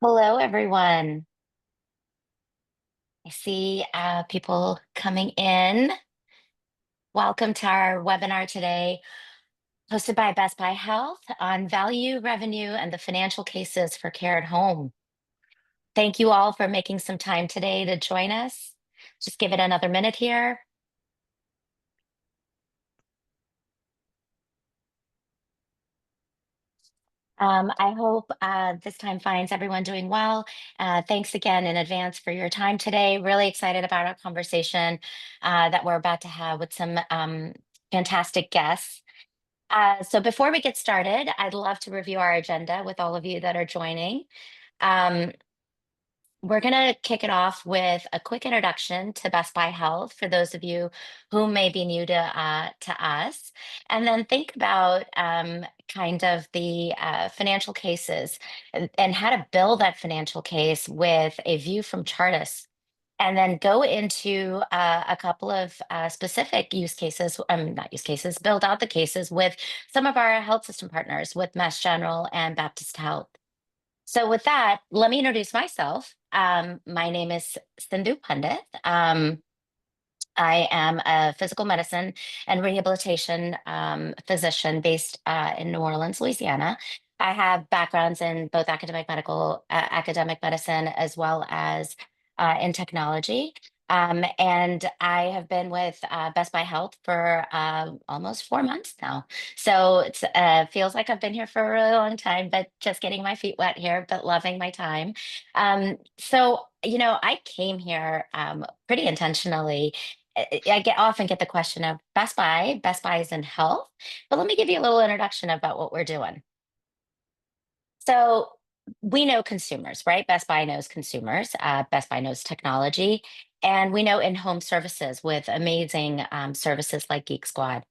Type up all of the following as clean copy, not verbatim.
Hello, everyone. I see people coming in. Welcome to our webinar today, hosted by Best Buy Health on value, revenue, and the financial cases for care at home. Thank you all for making some time today to join us. Just give it another minute here. I hope this time finds everyone doing well. Thanks again in advance for your time today. Really excited about our conversation that we're about to have with some fantastic guests. So before we get started, I'd love to review our agenda with all of you that are joining. Um, we're going to kick it off with a quick introduction to Best Buy Health for those of you who may be new to us, and then think about kind of the financial cases and how to build that financial case with a view from Chartis. And then go into a couple of specific use cases, not use cases, build out the cases with some of our health system partners, with Mass General and Baptist Health. So with that, let me introduce myself. My name is Sindhu Pandit. I am a physical medicine and rehabilitation physician based in New Orleans, Louisiana. I have backgrounds in both academic medicine, as well as in technology. And I have been with Best Buy Health for almost 4 months now. So it feels like I've been here for a really long time, but just getting my feet wet here, but loving my time. I came here pretty intentionally. Often get the question of Best Buy. Best Buy is in health, but let me give you a little introduction about what we're doing. So we know consumers, right? Best Buy knows consumers. Best Buy knows technology, and we know in-home services with amazing services like Geek Squad.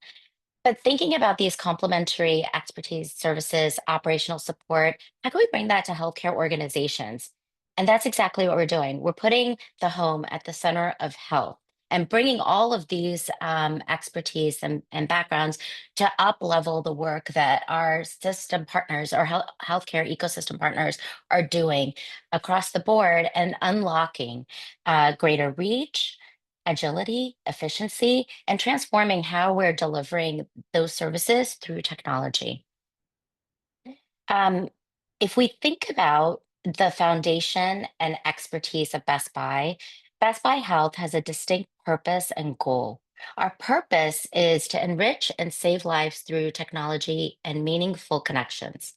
But thinking about these complementary expertise services, operational support, how can we bring that to healthcare organizations? And that's exactly what we're doing. We're putting the home at the center of health and bringing all of these expertise and backgrounds to up level the work that our system partners or healthcare ecosystem partners are doing across the board and unlocking greater reach, agility, efficiency, and transforming how we're delivering those services through technology. Um, if we think about the foundation and expertise of Best Buy Health has a distinct purpose and goal. Our purpose is to enrich and save lives through technology and meaningful connections.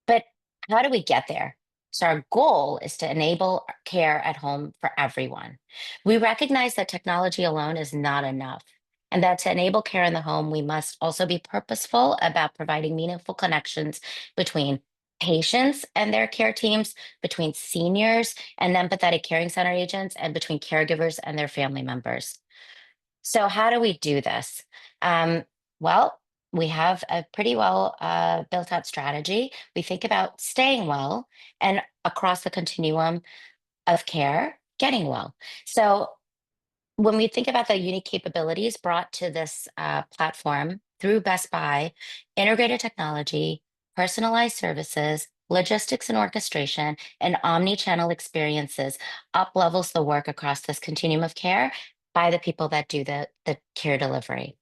But how do we get there? So, our goal is to enable care at home for everyone. We recognize that technology alone is not enough, and that to enable care in the home, we must also be purposeful about providing meaningful connections between patients and their care teams, between seniors and empathetic caring center agents, and between caregivers and their family members. So, how do we do this? Um, well, we have a pretty well built out strategy. We think about staying well and across the continuum of care, getting well. So, when we think about the unique capabilities brought to this platform through Best Buy, integrated technology, personalized services, logistics and orchestration, and omni-channel experiences up levels the work across this continuum of care by the people that do the care delivery.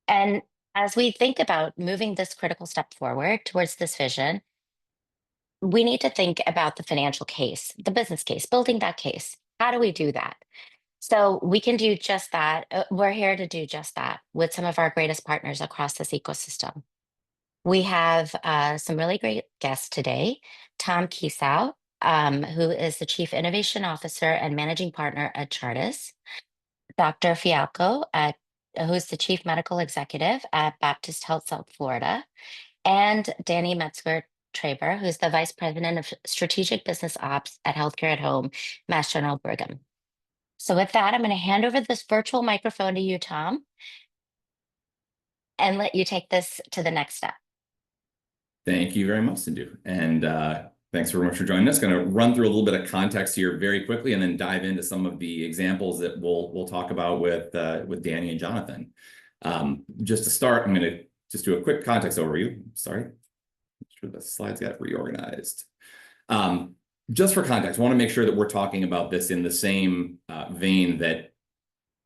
And as we think about moving this critical step forward towards this vision, we need to think about the financial case, the business case, building that case. How do we do that? So we can do just that. We're here to do just that with some of our greatest partners across this ecosystem. We have some really great guests today. Tom Kiesau, who is the Chief Innovation Officer and Managing Partner at Chartis. Dr. Fialco, who's the Chief Medical Executive at Baptist Health South Florida. And Danny Metzger-Traber, who's the Vice President of Strategic Business Ops at Healthcare at Home, Mass General Brigham. So with that, I'm going to hand over this virtual microphone to you, Tom, and let you take this to the next step. Thank you very much, Sindhu. And thanks very much for joining us. Going to run through a little bit of context here very quickly and then dive into some of the examples that we'll talk about with Danny and Jonathan. Just to start, I'm going to just do a quick context overview. Sorry, make sure the slides got reorganized. Just for context, I want to make sure that we're talking about this in the same vein that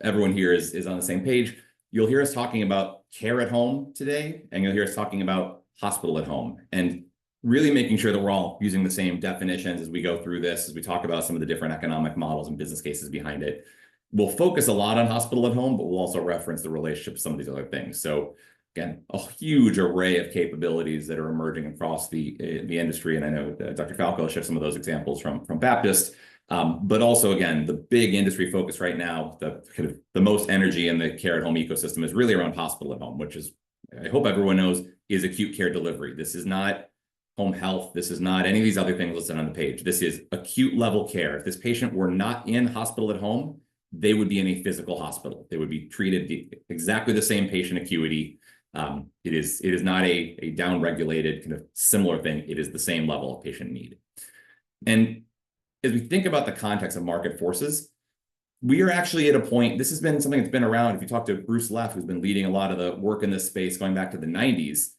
everyone here is on the same page. You'll hear us talking about care at home today, and you'll hear us talking about hospital at home, and really making sure that we're all using the same definitions as we go through this, as we talk about some of the different economic models and business cases behind it. We'll focus a lot on hospital at home, but we'll also reference the relationship to some of these other things. So again, a huge array of capabilities that are emerging across the industry. And I know Dr. Falco shared some of those examples from Baptist. But also, again, the big industry focus right now, the most energy in the care at home ecosystem is really around hospital at home, which is, I hope everyone knows, is acute care delivery. This is not home health. This is not any of these other things listed on the page. This is acute level care. If this patient were not in hospital at home, they would be in a physical hospital. They would be treated exactly the same patient acuity. It is not a down-regulated kind of similar thing. It is the same level of patient need. And as we think about the context of market forces, we are actually at a point, this has been something that's been around. If you talk to Bruce Leff, who's been leading a lot of the work in this space going back to the 90s,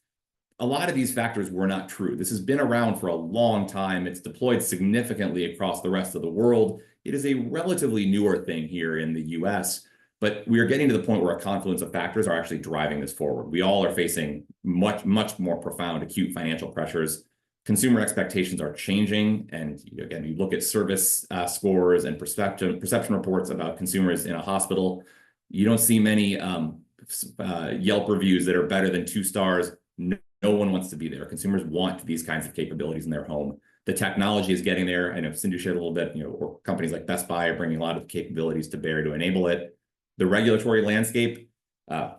a lot of these factors were not true. This has been around for a long time. It's deployed significantly across the rest of the world. It is a relatively newer thing here in the US, but we are getting to the point where a confluence of factors are actually driving this forward. We all are facing much, much more profound acute financial pressures. Consumer expectations are changing. And again, you look at service scores and perception reports about consumers in a hospital. You don't see many Yelp reviews that are better than 2 stars. No one wants to be there. Consumers want these kinds of capabilities in their home. The technology is getting there. I know Sindhu shared a little bit, or companies like Best Buy are bringing a lot of capabilities to bear to enable it. The regulatory landscape,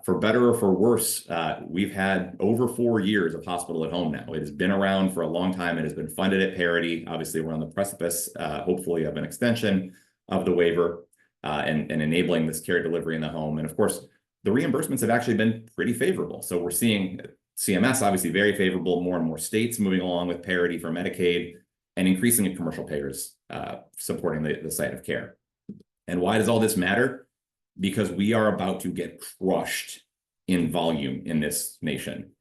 for better or for worse, we've had over 4 years of hospital at home now. It has been around for a long time. It has been funded at parity. Obviously, we're on the precipice, hopefully, of an extension of the waiver and enabling this care delivery in the home. And of course, the reimbursements have actually been pretty favorable. So we're seeing CMS, obviously very favorable, more and more states moving along with parity for Medicaid, and increasingly commercial payers supporting the site of care. And why does all this matter? Because we are about to get crushed in volume in this nation.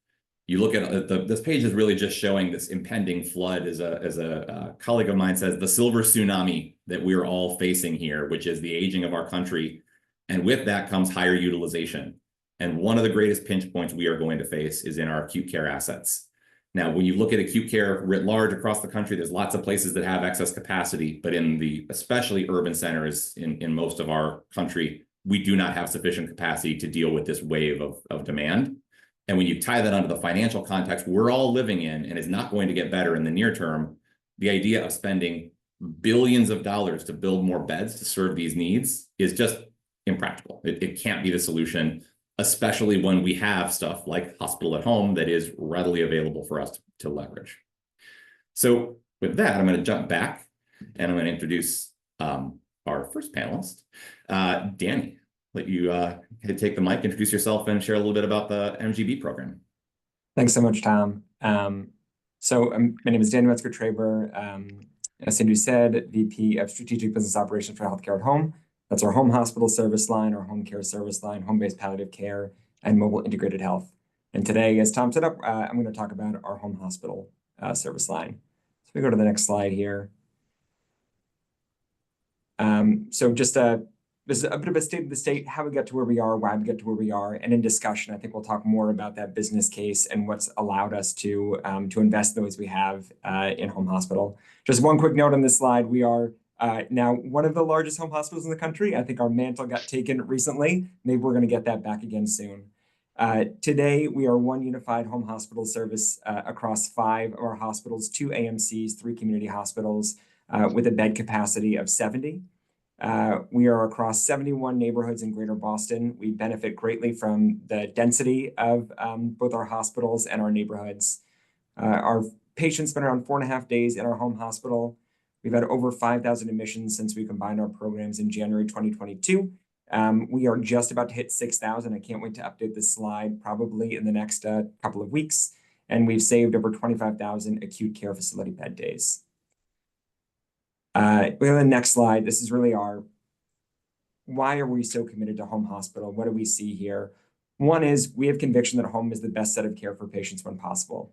You look at this page is really just showing this impending flood, as a colleague of mine says, the silver tsunami that we're all facing here, which is the aging of our country. And with that comes higher utilization. And one of the greatest pinch points we are going to face is in our acute care assets. Now, when you look at acute care writ large across the country, there's lots of places that have excess capacity, but in the especially urban centers in most of our country, we do not have sufficient capacity to deal with this wave of demand. And when you tie that onto the financial context we're all living in, and is not going to get better in the near term, the idea of spending billions of dollars to build more beds to serve these needs is just impractical. It can't be the solution, especially when we have stuff like hospital at home that is readily available for us to leverage. So with that, I'm going to jump back and I'm going to introduce our first panelist, Danny. Let you take the mic, introduce yourself, and share a little bit about the MGB program. Thanks so much, Tom. My name is Danny Metzger-Traber. As Sindhu said, VP of Strategic Business Operations for Healthcare at Home. That's our home hospital service line, our home care service line, home-based palliative care, and mobile integrated health. And today, as Tom set up, I'm going to talk about our home hospital service line. So we go to the next slide here. This is a bit of a state of the state, how we got to where we are, why we get to where we are, and in discussion, I think we'll talk more about that business case and what's allowed us to invest those we have in home hospital. Just one quick note on this slide: we are now one of the largest home hospitals in the country. I think our mantle got taken recently. Maybe we're going to get that back again soon. Today, we are one unified home hospital service across 5 of our hospitals, 2 AMCs, 3 community hospitals, with a bed capacity of 70. We are across 71 neighborhoods in Greater Boston. We benefit greatly from the density of both our hospitals and our neighborhoods. Our patients spend around 4.5 days in our home hospital. We've had over 5,000 admissions since we combined our programs in January 2022. We are just about to hit 6,000. I can't wait to update this slide probably in the next couple of weeks. And we've saved over 25,000 acute care facility bed days. We have the next slide. This is really why are we so committed to home hospital? What do we see here? One is we have conviction that home is the best set of care for patients when possible.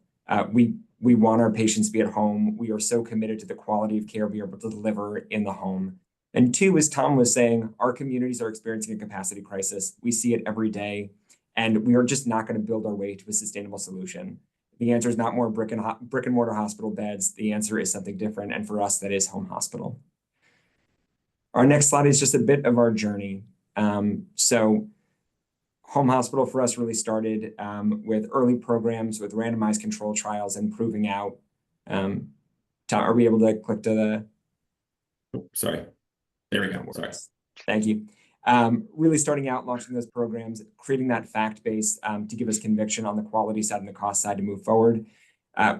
We want our patients to be at home. We are so committed to the quality of care we are able to deliver in the home. And two, as Tom was saying, our communities are experiencing a capacity crisis. We see it every day, and we are just not going to build our way to a sustainable solution. The answer is not more brick and mortar hospital beds. The answer is something different, and for us, that is home hospital. Our next slide is just a bit of our journey. So home hospital for us really started with early programs with randomized control trials and proving out. Tom, are we able to click to the? Oh, sorry. There we go. Sorry. Thank you. Really starting out, launching those programs, creating that fact base to give us conviction on the quality side and the cost side to move forward.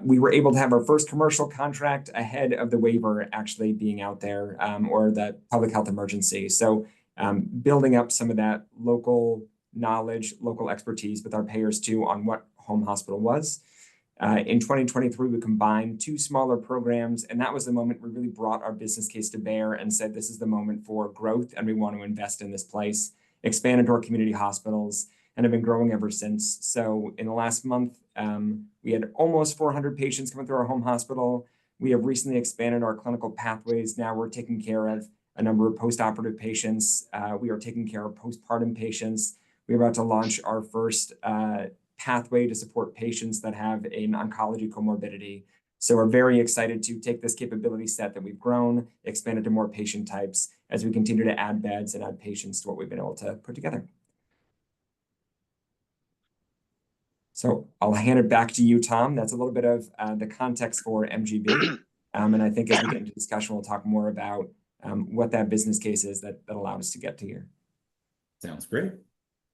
We were able to have our first commercial contract ahead of the waiver actually being out there, or the public health emergency. So building up some of that local knowledge, local expertise with our payers too on what home hospital was. In 2023, we combined two smaller programs, and that was the moment we really brought our business case to bear and said, this is the moment for growth, and we want to invest in this place, expanded to our community hospitals, and have been growing ever since. So in the last month, we had almost 400 patients coming through our home hospital. We have recently expanded our clinical pathways. Now we're taking care of a number of post-operative patients. We are taking care of postpartum patients. We're about to launch our first pathway to support patients that have an oncology comorbidity. So we're very excited to take this capability set that we've grown, expand it to more patient types as we continue to add beds and add patients to what we've been able to put together. So I'll hand it back to you, Tom. That's a little bit of the context for MGB. And I think as we get into discussion, we'll talk more about what that business case is that allowed us to get to here. Sounds great.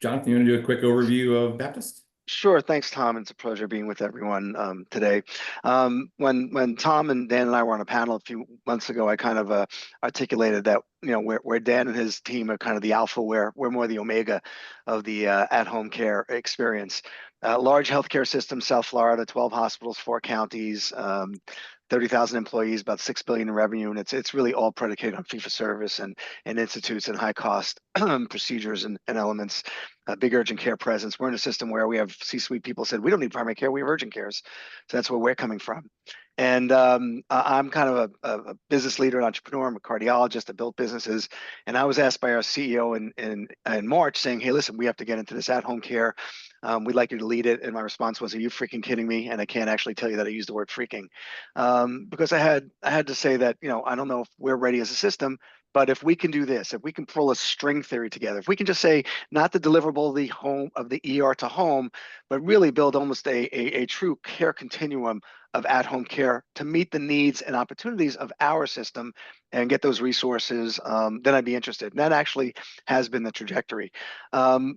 Jonathan, you want to do a quick overview of Baptist? Sure. Thanks, Tom. It's a pleasure being with everyone today. When Tom and Dan and I were on a panel a few months ago, I kind of articulated that, you know, where Dan and his team are kind of the alpha, we're more the omega of the at-home care experience. Large healthcare system, South Florida, 12 hospitals, 4 counties, 30,000 employees, about $6 billion in revenue, and it's really all predicated on fee-for-service and institutes and high-cost procedures and elements. Big urgent care presence. We're in a system where we have C-suite people said we don't need primary care, we have urgent cares. So that's where we're coming from. And I'm kind of a business leader, an entrepreneur. I'm a cardiologist. I built businesses, and I was asked by our CEO in March, saying, "Hey, listen, we have to get into this at-home care. We'd like you to lead it." And my response was, "Are you freaking kidding me?" And I can't actually tell you that I used the word freaking, because I had to say that, you know, I don't know if we're ready as a system, but if we can do this, if we can pull a string theory together, if we can just say not the deliverable of the ER to home, but really build almost a true care continuum of at-home care to meet the needs and opportunities of our system and get those resources, then I'd be interested. And that actually has been the trajectory.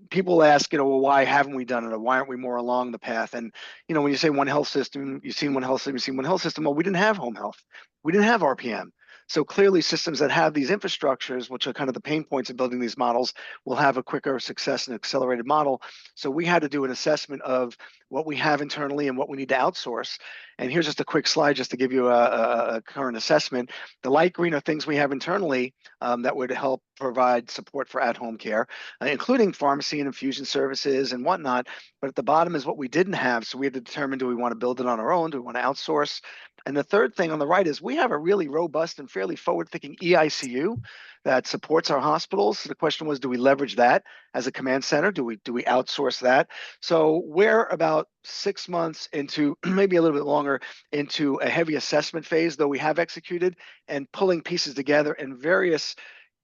People ask, you know, well, why haven't we done it? Or why aren't we more along the path? And, you know, when you say one health system, you've seen one health system, you've seen one health system. Well, we didn't have home health. We didn't have RPM. So clearly systems that have these infrastructures, which are kind of the pain points of building these models, will have a quicker success and accelerated model. So we had to do an assessment of what we have internally and what we need to outsource. And here's just a quick slide just to give you a current assessment. The light green are things we have internally that would help provide support for at-home care, including pharmacy and infusion services and whatnot. But at the bottom is what we didn't have. So we had to determine, do we want to build it on our own? Do we want to outsource? And the third thing on the right is we have a really robust and fairly forward-thinking EICU that supports our hospitals. The question was, do we leverage that as a command center? Do we outsource that? So we're about 6 months into, maybe a little bit longer, into a heavy assessment phase, though we have executed and pulling pieces together in various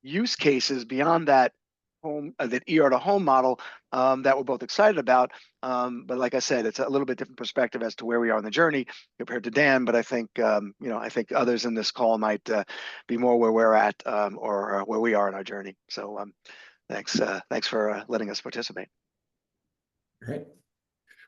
use cases beyond that that ER to home model that we're both excited about. But like I said, it's a little bit different perspective as to where we are in the journey compared to Dan. But I think, you know, I think others in this call might be more where we're at or where we are in our journey. So thanks for letting us participate. Great.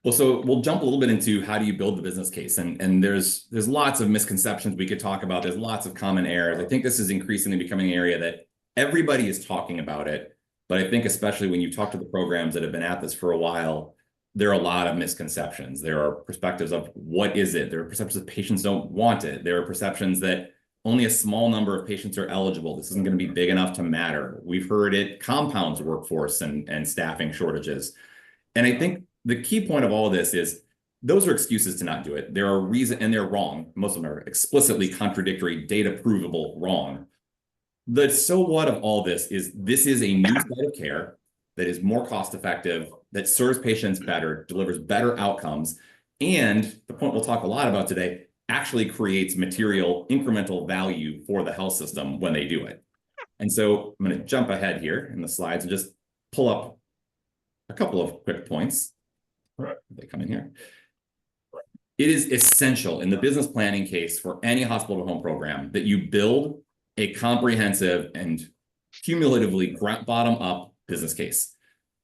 Well, so we'll jump a little bit into how do you build the business case, and there's lots of misconceptions we could talk about. There's lots of common errors. I think this is increasingly becoming an area that everybody is talking about it. But I think especially when you talk to the programs that have been at this for a while, there are a lot of misconceptions. There are perspectives of what is it? There are perceptions that patients don't want it. There are perceptions that only a small number of patients are eligible. This isn't going to be big enough to matter. We've heard it compounds workforce and staffing shortages. And I think the key point of all of this is Those are excuses to not do it. There are reasons, and they're wrong. Most of them are explicitly contradictory, data provable wrong. The so what of all this is a new site of care that is more cost effective, that serves patients better, delivers better outcomes, and the point we'll talk a lot about today, actually creates material incremental value for the health system when they do it. And so I'm going to jump ahead here in the slides and just pull up a couple of quick points. They come in here. It is essential in the business planning case for any hospital to home program that you build a comprehensive and cumulatively bottom up business case.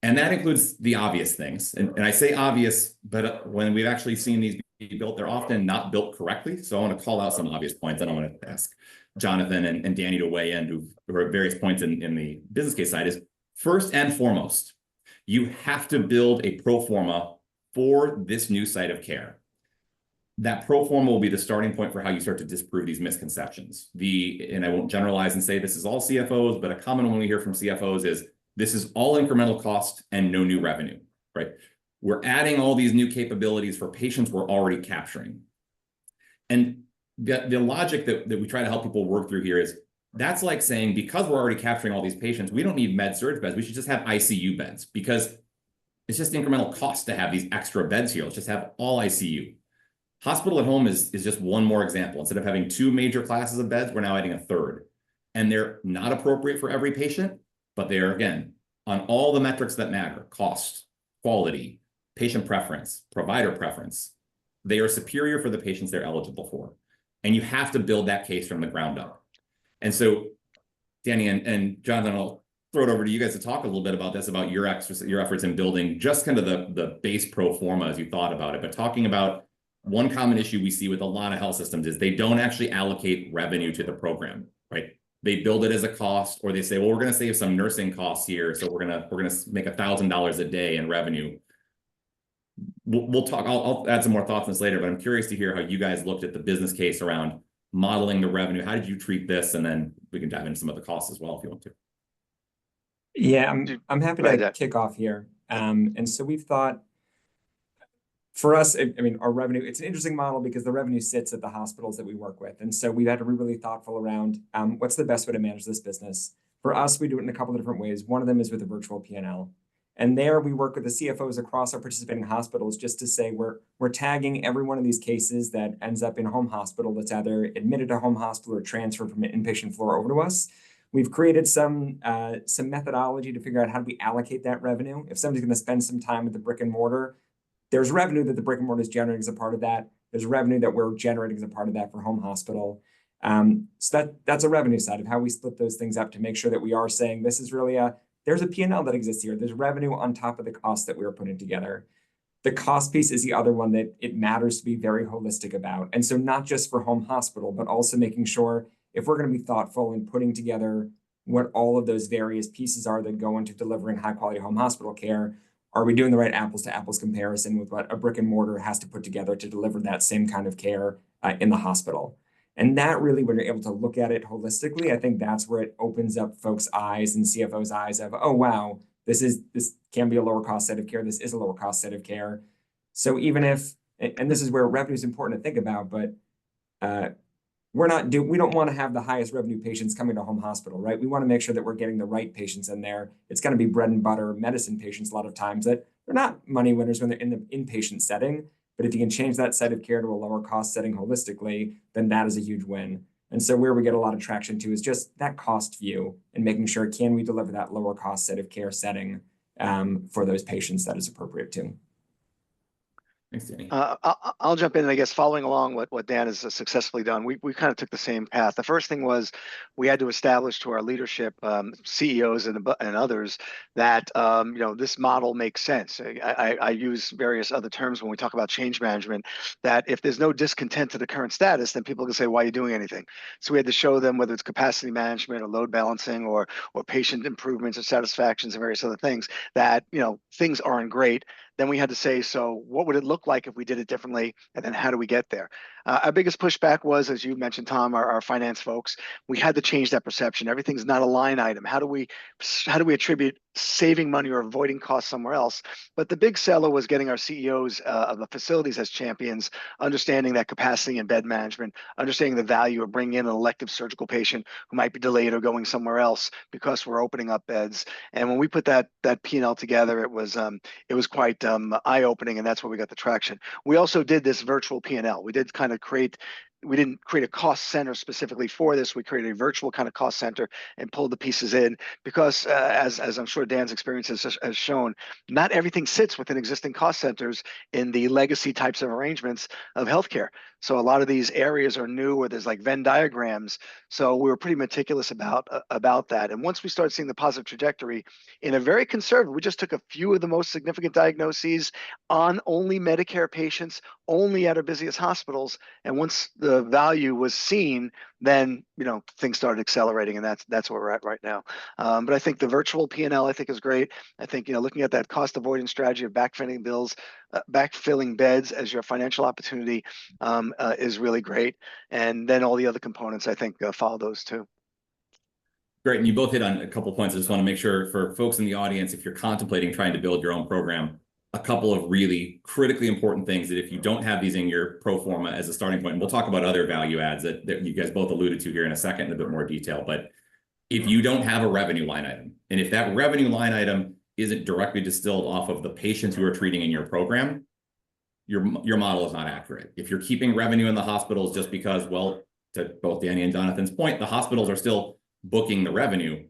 And that includes the obvious things. And I say obvious, but when we've actually seen these be built, they're often not built correctly. So I want to call out some obvious points. And I want to ask Jonathan and Danny to weigh in, who are at various points in the business case side. Is first and foremost, you have to build a pro forma for this new site of care. That pro forma will be the starting point for how you start to disprove these misconceptions. And I won't generalize and say this is all CFOs, but a common one we hear from CFOs is this is all incremental cost and no new revenue, right? We're adding all these new capabilities for patients we're already capturing. And the logic that we try to help people work through here is that's like saying, because we're already capturing all these patients, we don't need med surg beds. We should just have ICU beds, because it's just incremental cost to have these extra beds here. Let's just have all ICU. Hospital at home is just one more example. Instead of having 2 major classes of beds, we're now adding a 3rd. And they're not appropriate for every patient, but they are, again, on all the metrics that matter: cost, quality, patient preference, provider preference. They are superior for the patients they're eligible for. And you have to build that case from the ground up. And so, Danny and Jonathan, I'll throw it over to you guys to talk a little bit about this, about your efforts in building just kind of the base pro forma as you thought about it, but talking about one common issue we see with a lot of health systems is they don't actually allocate revenue to the program, right? They build it as a cost, or they say, well, we're going to save some nursing costs here, so we're gonna make $1,000 a day in revenue. We'll talk. I'll add some more thoughts on this later, but I'm curious to hear how you guys looked at the business case around modeling the revenue. How did you treat this? And then we can dive into some of the costs as well if you want to. Yeah, I'm happy to kick off here. And so we've thought, for us, I mean, our revenue, it's an interesting model because the revenue sits at the hospitals that we work with. And so we've had to be really thoughtful around what's the best way to manage this business. For us, we do it in a couple of different ways. One of them is with a virtual P&L. And there we work with the CFOs across our participating hospitals just to say we're tagging every one of these cases that ends up in a home hospital that's either admitted to home hospital or transferred from an inpatient floor over to us. We've created some methodology to figure out how do we allocate that revenue. If somebody's going to spend some time at the brick and mortar, there's revenue that the brick and mortar is generating as a part of that. There's revenue that we're generating as a part of that for home hospital. So that's a revenue side of how we split those things up to make sure that we are saying this is really there's a P&L that exists here. There's revenue on top of the cost that we were putting together. The cost piece is the other one that it matters to be very holistic about. And so not just for home hospital, but also making sure if we're going to be thoughtful in putting together what all of those various pieces are that go into delivering high quality home hospital care, are we doing the right apples to apples comparison with what a brick and mortar has to put together to deliver that same kind of care in the hospital? And that really, when you're able to look at it holistically, I think that's where it opens up folks' eyes and CFOs' eyes of, oh, wow, this can be a lower cost set of care. This is a lower cost set of care. So even if, and this is where revenue is important to think about, but we don't want to have the highest revenue patients coming to home hospital, right? We want to make sure that we're getting the right patients in there. It's going to be bread and butter medicine patients a lot of times that they're not money winners when they're in the inpatient setting. But if you can change that site of care to a lower cost setting holistically, then that is a huge win. And so where we get a lot of traction to is just that cost view and making sure, can we deliver that lower cost set of care setting for those patients that is appropriate to. Thanks, Danny. I'll jump in, and I guess following along what Dan has successfully done, we kind of took the same path. The first thing was we had to establish to our leadership, CEOs and others, that this model makes sense. I use various other terms when we talk about change management, that if there's no discontent to the current status, then people can say, why are you doing anything? So we had to show them whether it's capacity management or load balancing or patient improvements or satisfactions and various other things, that things aren't great. Then we had to say, so what would it look like if we did it differently? And then how do we get there? Our biggest pushback was, as you mentioned, Tom, our finance folks, we had to change that perception. Everything's not a line item. How do we attribute saving money or avoiding costs somewhere else. But the big seller was getting our CEOs of the facilities as champions, understanding that capacity and bed management, understanding the value of bringing in an elective surgical patient who might be delayed or going somewhere else because we're opening up beds. And when we put that P&L together, it was quite eye-opening, and that's where we got the traction. We also did this virtual P&L. We didn't create a cost center specifically for this. We created a virtual kind of cost center and pulled the pieces in because, as I'm sure Dan's experience has shown, not everything sits within existing cost centers in the legacy types of arrangements of healthcare. So a lot of these areas are new, where there's like Venn diagrams. So we were pretty meticulous about that. And once we started seeing the positive trajectory in a very conservative, we just took a few of the most significant diagnoses on only Medicare patients, only at our busiest hospitals. And once the value was seen, then things started accelerating, and that's where we're at right now. But I think the virtual P&L I think is great. I think looking at that cost avoidance strategy of backfilling bills, backfilling beds as your financial opportunity is really great. And then all the other components I think follow those too. Great, and you both hit on a couple points. I just want to make sure for folks in the audience, if you're contemplating trying to build your own program, a couple of really critically important things that if you don't have these in your pro forma as a starting point, and we'll talk about other value adds that you guys both alluded to here in a second in a bit more detail, but if you don't have a revenue line item, and if that revenue line item isn't directly distilled off of the patients who are treating in your program, your model is not accurate. If you're keeping revenue in the hospitals just because, well, to both Danny and Jonathan's point, the hospitals are still booking the revenue,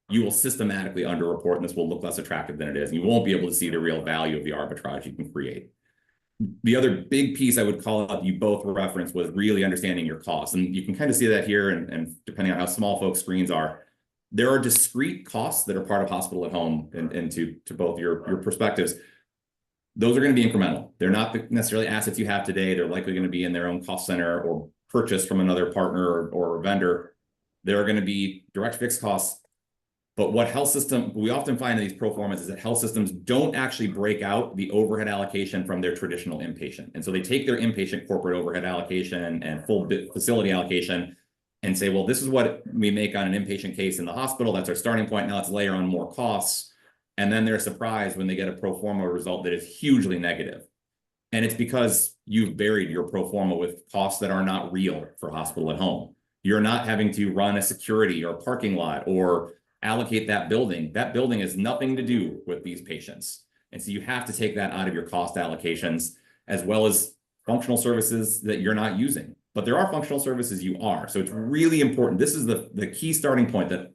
you will systematically underreport, and this will look less attractive than it is. And you won't be able to see the real value of the arbitrage you can create. The other big piece I would call out you both referenced was really understanding your costs. And you can kind of see that here, and depending on how small folks' screens are, there are discrete costs that are part of hospital at home, and to both your perspectives. Those are going to be incremental. They're not necessarily assets you have today. They're likely going to be in their own cost center or purchased from another partner or vendor. There are going to be direct fixed costs. But what health system, we often find in these pro formas is that health systems don't actually break out the overhead allocation from their traditional inpatient. And so they take their inpatient corporate overhead allocation and full facility allocation and say, well, this is what we make on an inpatient case in the hospital. That's our starting point. Now let's layer on more costs. And then they're surprised when they get a pro forma result that is hugely negative. And it's because you've buried your pro forma with costs that are not real for hospital at home. You're not having to run a security or parking lot or allocate that building. That building has nothing to do with these patients. And so you have to take that out of your cost allocations, as well as functional services that you're not using. But there are functional services you are. So it's really important. This is the key starting point, that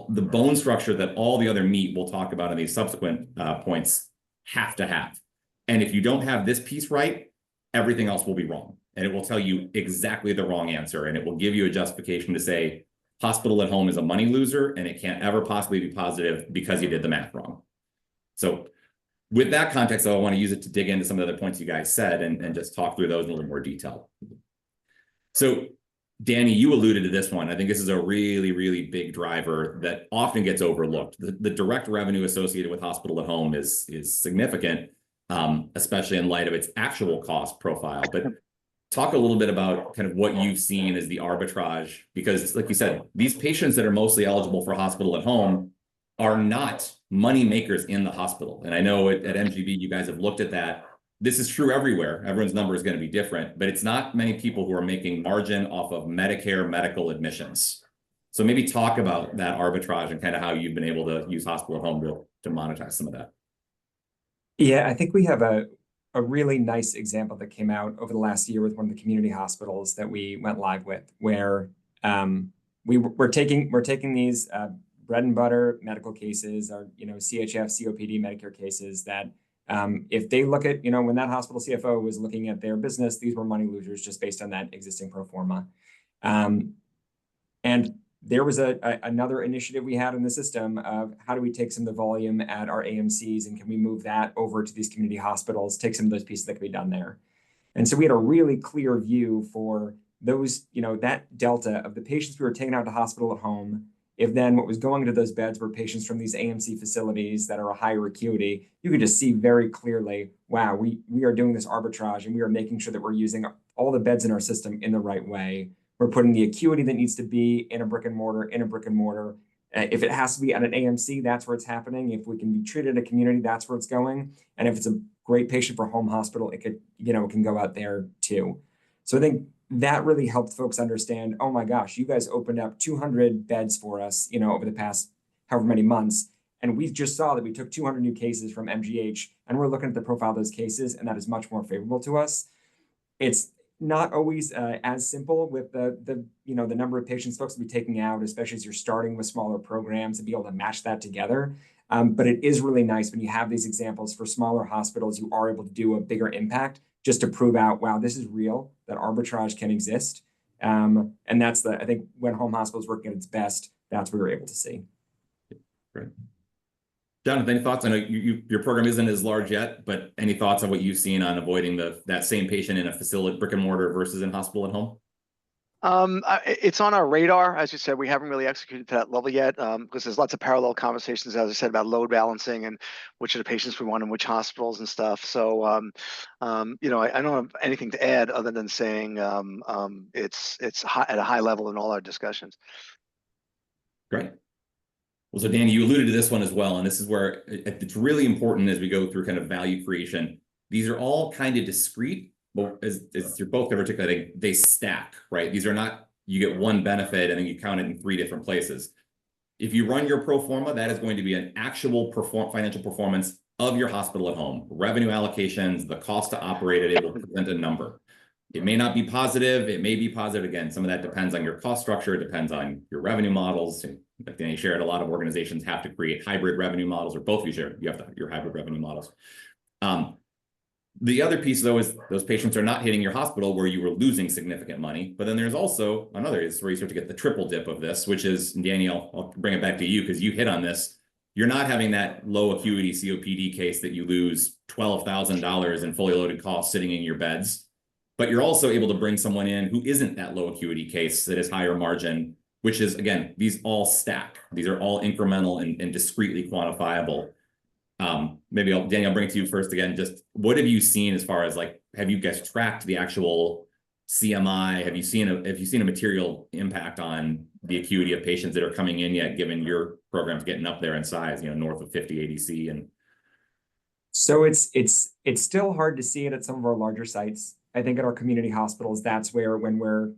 the bone structure that all the other meat we'll talk about in these subsequent points have to have. And if you don't have this piece right, everything else will be wrong. And it will tell you exactly the wrong answer. And it will give you a justification to say, hospital at home is a money loser, and it can't ever possibly be positive because you did the math wrong. So with that context, though, I want to use it to dig into some of the other points you guys said and just talk through those in a little more detail. So Danny, you alluded to this one. I think this is a really, really big driver that often gets overlooked. The direct revenue associated with hospital at home is significant, especially in light of its actual cost profile. But talk a little bit about kind of what you've seen as the arbitrage, because like you said, these patients that are mostly eligible for hospital at home are not money makers in the hospital. And I know at MGB, you guys have looked at that. This is true everywhere. Everyone's number is going to be different, but it's not many people who are making margin off of Medicare medical admissions. So maybe talk about that arbitrage and kind of how you've been able to use hospital at home to monetize some of that. Yeah, I think we have a really nice example that came out over the last year with one of the community hospitals that we went live with, where we're taking these bread and butter medical cases, or CHF, COPD Medicare cases that if they look at, when that hospital CFO was looking at their business, these were money losers just based on that existing pro forma. And there was another initiative we had in the system of how do we take some of the volume at our AMCs and can we move that over to these community hospitals, take some of those pieces that can be done there. And so we had a really clear view for those, that delta of the patients we were taking out to hospital at home. If then what was going into those beds were patients from these AMC facilities that are a higher acuity, you could just see very clearly, wow, we are doing this arbitrage and we are making sure that we're using all the beds in our system in the right way. We're putting the acuity that needs to be in a brick and mortar, If it has to be at an AMC, that's where it's happening. If we can be treated at a community, that's where it's going. And if it's a great patient for home hospital, it could, it can go out there too. So I think that really helped folks understand, oh my gosh, you guys opened up 200 beds for us, over the past however many months. And we just saw that we took 200 new cases from MGH, and we're looking at the profile of those cases, and that is much more favorable to us. It's not always as simple with the number of patients folks will be taking out, especially as you're starting with smaller programs, to be able to match that together. But it is really nice when you have these examples for smaller hospitals, you are able to do a bigger impact just to prove out, wow, this is real, that arbitrage can exist. And that's I think when home hospital is working at its best, that's what we're able to see. Great. Jonathan, any thoughts? I know your program isn't as large yet, but any thoughts on what you've seen on avoiding that same patient in a facility, brick and mortar versus in hospital at home? It's on our radar. As you said, we haven't really executed to that level yet, because there's lots of parallel conversations, as I said, about load balancing and which of the patients we want in which hospitals and stuff. So, I don't have anything to add other than saying it's at a high level in all our discussions. Great. Well, so Danny, you alluded to this one as well, and this is where it's really important as we go through kind of value creation. These are all kind of discrete, but as you're both kind of articulating, they stack, right? These are not, you get one benefit and then you count it in 3 different places. If you run your pro forma, that is going to be an actual financial performance of your hospital at home. Revenue allocations, the cost to operate it, it will present a number. It may not be positive, it may be positive. Again, some of that depends on your cost structure, it depends on your revenue models. Like Danny shared, a lot of organizations have to create hybrid revenue models, or both of you share, you have to have your hybrid revenue models. The other piece, though, is those patients are not hitting your hospital where you were losing significant money. But then there's also another, is where you start to get the triple dip of this, which is, and Danny, I'll bring it back to you because you hit on this. You're not having that low acuity COPD case that you lose $12,000 in fully loaded costs sitting in your beds. But you're also able to bring someone in who isn't that low acuity case that is higher margin, which is, again, these all stack. These are all incremental and discretely quantifiable. Maybe Danny, I'll bring it to you first again. Just what have you seen as far as have you guys tracked the actual CMI? Have you seen a material impact on the acuity of patients that are coming in yet, given your program's getting up there in size, north of 50 ADC? And so it's still hard to see it at some of our larger sites. I think at our community hospitals, that's where when we're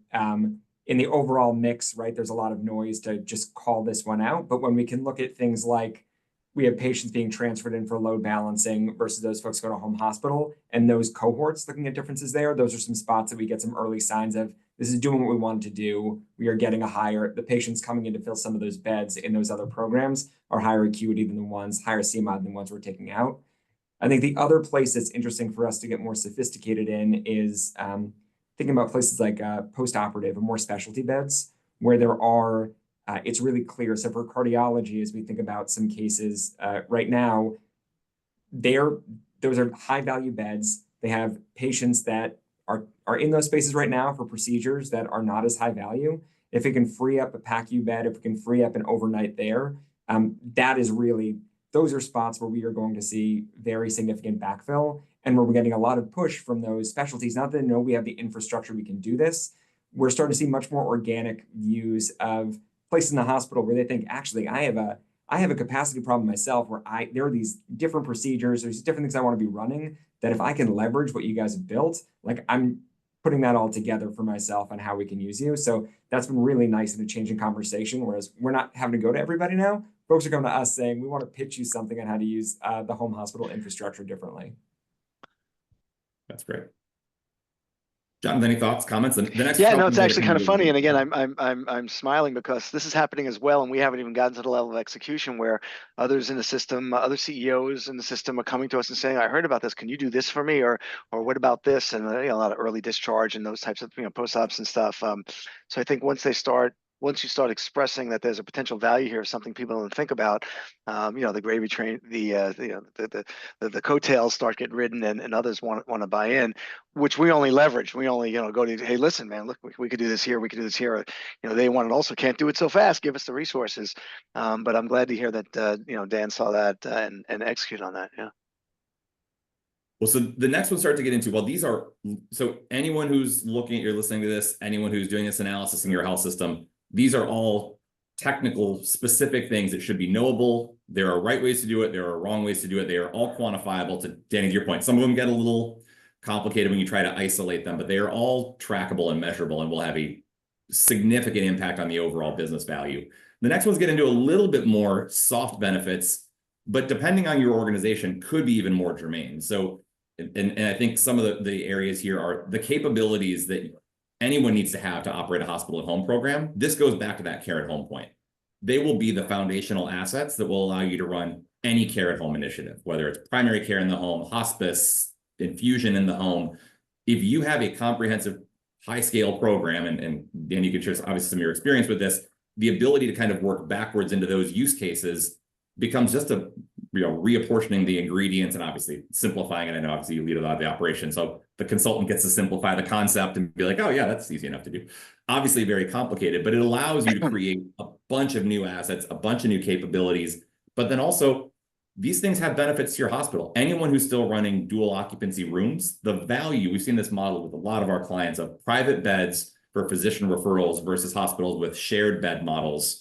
in the overall mix, right, there's a lot of noise to just call this one out. But when we can look at things like we have patients being transferred in for load balancing versus those folks go to home hospital, and those cohorts looking at differences there, those are some spots that we get some early signs of this is doing what we wanted to do. We are getting the patients coming in to fill some of those beds in those other programs are higher acuity than the ones, higher CMI than the ones we're taking out. I think the other place that's interesting for us to get more sophisticated in is thinking about places like post-operative or more specialty beds where there are, it's really clear. So for cardiology, as we think about some cases right now, those are high value beds. They have patients that are in those spaces right now for procedures that are not as high value. If it can free up a PACU bed, if it can free up an overnight there, that is really, those are spots where we are going to see very significant backfill and where we're getting a lot of push from those specialties. Not that they know we have the infrastructure, we can do this. We're starting to see much more organic views of places in the hospital where they think, actually, I have a capacity problem myself where there are these different procedures, there's different things I want to be running that if I can leverage what you guys have built, I'm putting that all together for myself and how we can use you. So that's been really nice in a changing conversation, whereas we're not having to go to everybody now. Folks are coming to us saying, we want to pitch you something on how to use the home hospital infrastructure differently. That's great. Jonathan, any thoughts, comments? The next yeah, no, it's actually kind of funny. And again, I'm smiling because this is happening as well, and we haven't even gotten to the level of execution where others in the system, other CEOs in the system are coming to us and saying, "I heard about this. Can you do this for me?" Or what about this? And a lot of early discharge and those types of post-ops and stuff. So I think once you start expressing that there's a potential value here, something people don't think about, the gravy train, the coattails start getting ridden, and others want to buy in, which we only leverage. We only go to, hey, listen, man, look, we could do this here, we could do this here. They want it also, can't do it so fast. Give us the resources. But I'm glad to hear that Dan saw that and execute on that. Yeah. Well, so the next one start to get into, so anyone who's listening to this, anyone who's doing this analysis in your health system, these are all technical, specific things that should be knowable. There are right ways to do it. There are wrong ways to do it. They are all quantifiable. To Danny, to your point, some of them get a little complicated when you try to isolate them, but they are all trackable and measurable and will have a significant impact on the overall business value. The next ones get into a little bit more soft benefits, but depending on your organization, could be even more germane. So, and I think some of the areas here are the capabilities that anyone needs to have to operate a hospital at home program. This goes back to that care at home point. They will be the foundational assets that will allow you to run any care at home initiative, whether it's primary care in the home, hospice, infusion in the home. If you have a comprehensive high scale program, and Dan, you can share obviously some of your experience with this, the ability to kind of work backwards into those use cases becomes just a, reapportioning the ingredients and obviously simplifying it. I know obviously you lead a lot of the operation, so the consultant gets to simplify the concept and be like, oh yeah, that's easy enough to do. Obviously very complicated, but it allows you to create a bunch of new assets, a bunch of new capabilities, but then also these things have benefits to your hospital. Anyone who's still running dual occupancy rooms, the value, we've seen this model with a lot of our clients of private beds for physician referrals versus hospitals with shared bed models.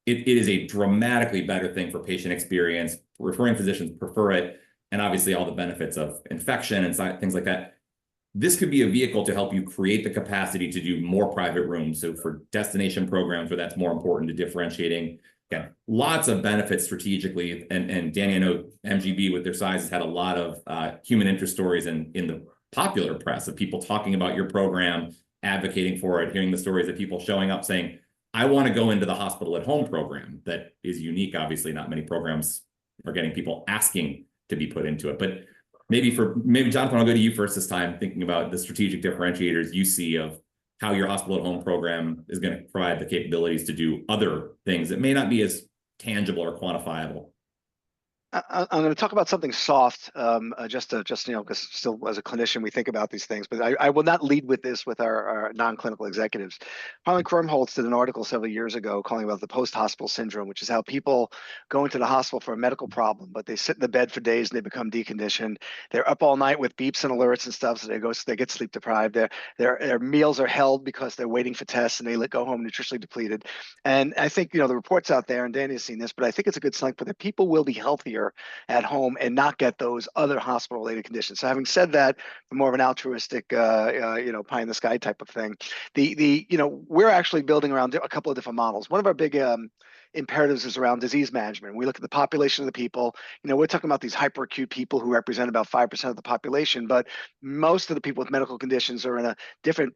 It is a dramatically better thing for patient experience. Referring physicians prefer it, and obviously all the benefits of infection and things like that. This could be a vehicle to help you create the capacity to do more private rooms. So for destination programs where that's more important to differentiating, again, lots of benefits strategically. And Danny, I know MGB with their size has had a lot of human interest stories in the popular press of people talking about your program, advocating for it, hearing the stories of people showing up saying, I want to go into the hospital at home program. That is unique. Obviously, not many programs are getting people asking to be put into it. But maybe Jonathan, I'll go to you first this time, thinking about the strategic differentiators you see of how your hospital at home program is going to provide the capabilities to do other things that may not be as tangible or quantifiable. I'm going to talk about something soft, just because still as a clinician we think about these things, but I will not lead with this with our non-clinical executives. Harlan Krumholtz did an article several years ago calling about the post-hospital syndrome, which is how people go into the hospital for a medical problem, but they sit in the bed for days and they become deconditioned. They're up all night with beeps and alerts and stuff, so they get sleep deprived. Their meals are held because they're waiting for tests, and they go home nutritionally depleted. And I think the reports out there, and Danny has seen this, but I think it's a good sign that people will be healthier at home and not get those other hospital-related conditions. So having said that, for more of an altruistic, pie in the sky type of thing, we're actually building around a couple of different models. One of our big imperatives is around disease management. We look at the population of the people. We're talking about these hyperacute people who represent about 5% of the population, but most of the people with medical conditions are in a different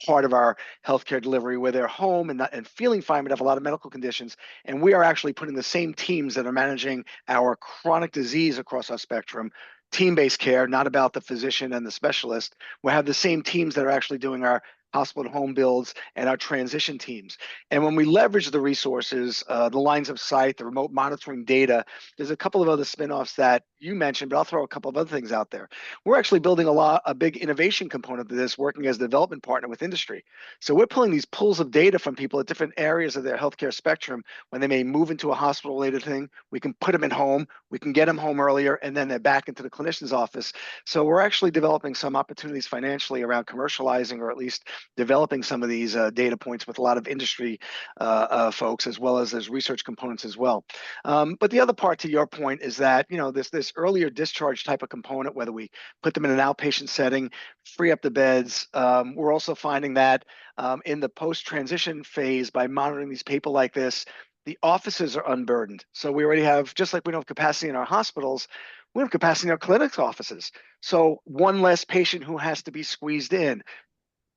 part of our healthcare delivery where they're home and feeling fine, but have a lot of medical conditions. And we are actually putting the same teams that are managing our chronic disease across our spectrum, team-based care, not about the physician and the specialist. We have the same teams that are actually doing our hospital at home builds and our transition teams. And when we leverage the resources, the lines of sight, the remote monitoring data, there's a couple of other spinoffs that you mentioned, but I'll throw a couple of other things out there. We're actually building a big innovation component to this, working as a development partner with industry. So we're pulling these pools of data from people at different areas of their healthcare spectrum. When they may move into a hospital-related thing, we can put them in home, we can get them home earlier, and then they're back into the clinician's office. So we're actually developing some opportunities financially around commercializing, or at least developing some of these data points with a lot of industry folks, as well as there's research components as well. But the other part to your point is that, this earlier discharge type of component, whether we put them in an outpatient setting, free up the beds, we're also finding that in the post-transition phase, by monitoring these people like this, the offices are unburdened. So we already have, just like we don't have capacity in our hospitals, we have capacity in our clinics offices. So one less patient who has to be squeezed in,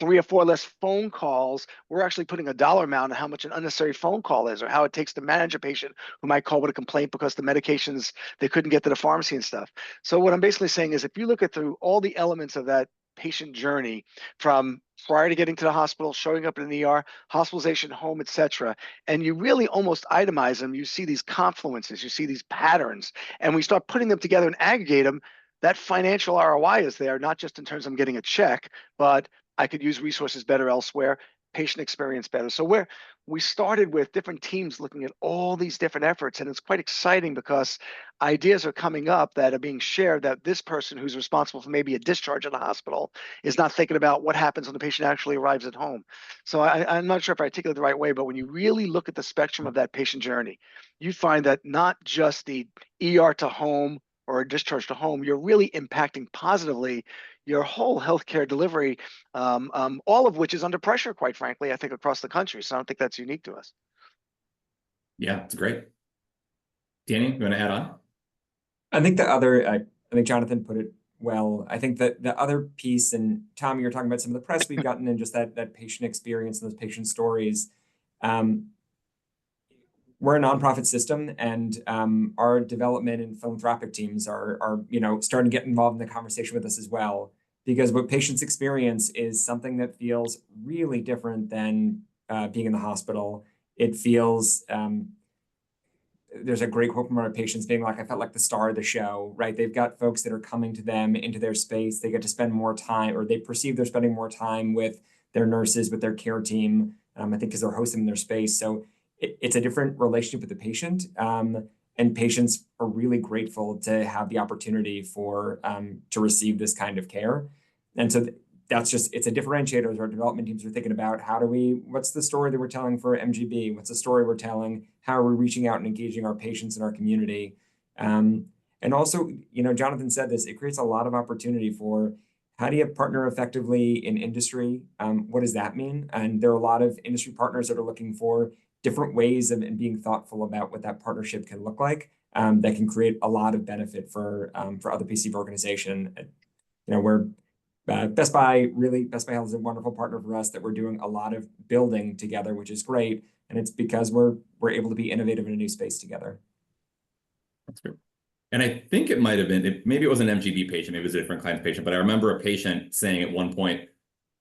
3 or 4 less phone calls. We're actually putting a dollar amount on how much an unnecessary phone call is, or how it takes to manage a patient who might call with a complaint because the medications they couldn't get to the pharmacy and stuff. So what I'm basically saying is, if you look at through all the elements of that patient journey, from prior to getting to the hospital, showing up in the ER, hospitalization, home, etc., and you really almost itemize them, you see these confluences, you see these patterns, and we start putting them together and aggregate them. That financial ROI is there, not just in terms of getting a check, but I could use resources better elsewhere. patient experience better. So we started with different teams looking at all these different efforts, and it's quite exciting because ideas are coming up that are being shared that this person who's responsible for maybe a discharge in the hospital is not thinking about what happens when the patient actually arrives at home. So I'm not sure if I articulate the right way, but when you really look at the spectrum of that patient journey, you find that not just the ER to home or a discharge to home, you're really impacting positively your whole healthcare delivery, all of which is under pressure, quite frankly, I think, across the country. So I don't think that's unique to us. Yeah, it's great. Danny, you want to add on? I think I think Jonathan put it well. I think that the other piece, and Tom, you're talking about some of the press we've gotten and just that patient experience and those patient stories. We're a nonprofit system, and our development and philanthropic teams are starting to get involved in the conversation with us as well. Because what patients experience is something that feels really different than being in the hospital. It feels there's a great quote from our patients being like, I felt like the star of the show, right? They've got folks that are coming to them into their space. They get to spend more time, or they perceive they're spending more time with their nurses, with their care team, I think because they're hosting in their space. So it's a different relationship with the patient. And patients are really grateful to have the opportunity for to receive this kind of care. And so that's just, it's a differentiator as our development teams are thinking about what's the story that we're telling for MGB? What's the story we're telling? How are we reaching out and engaging our patients in our community? And also, Jonathan said this, it creates a lot of opportunity for how do you partner effectively in industry? What does that mean? And there are a lot of industry partners that are looking for different ways of and being thoughtful about what that partnership can look like that can create a lot of benefit for other pieces of organization. We're Best Buy Health is a wonderful partner for us that we're doing a lot of building together, which is great. And it's because we're able to be innovative in a new space together. That's great. And I think it might have been, maybe it was an MGB patient, maybe it was a different client's patient, but I remember a patient saying at one point,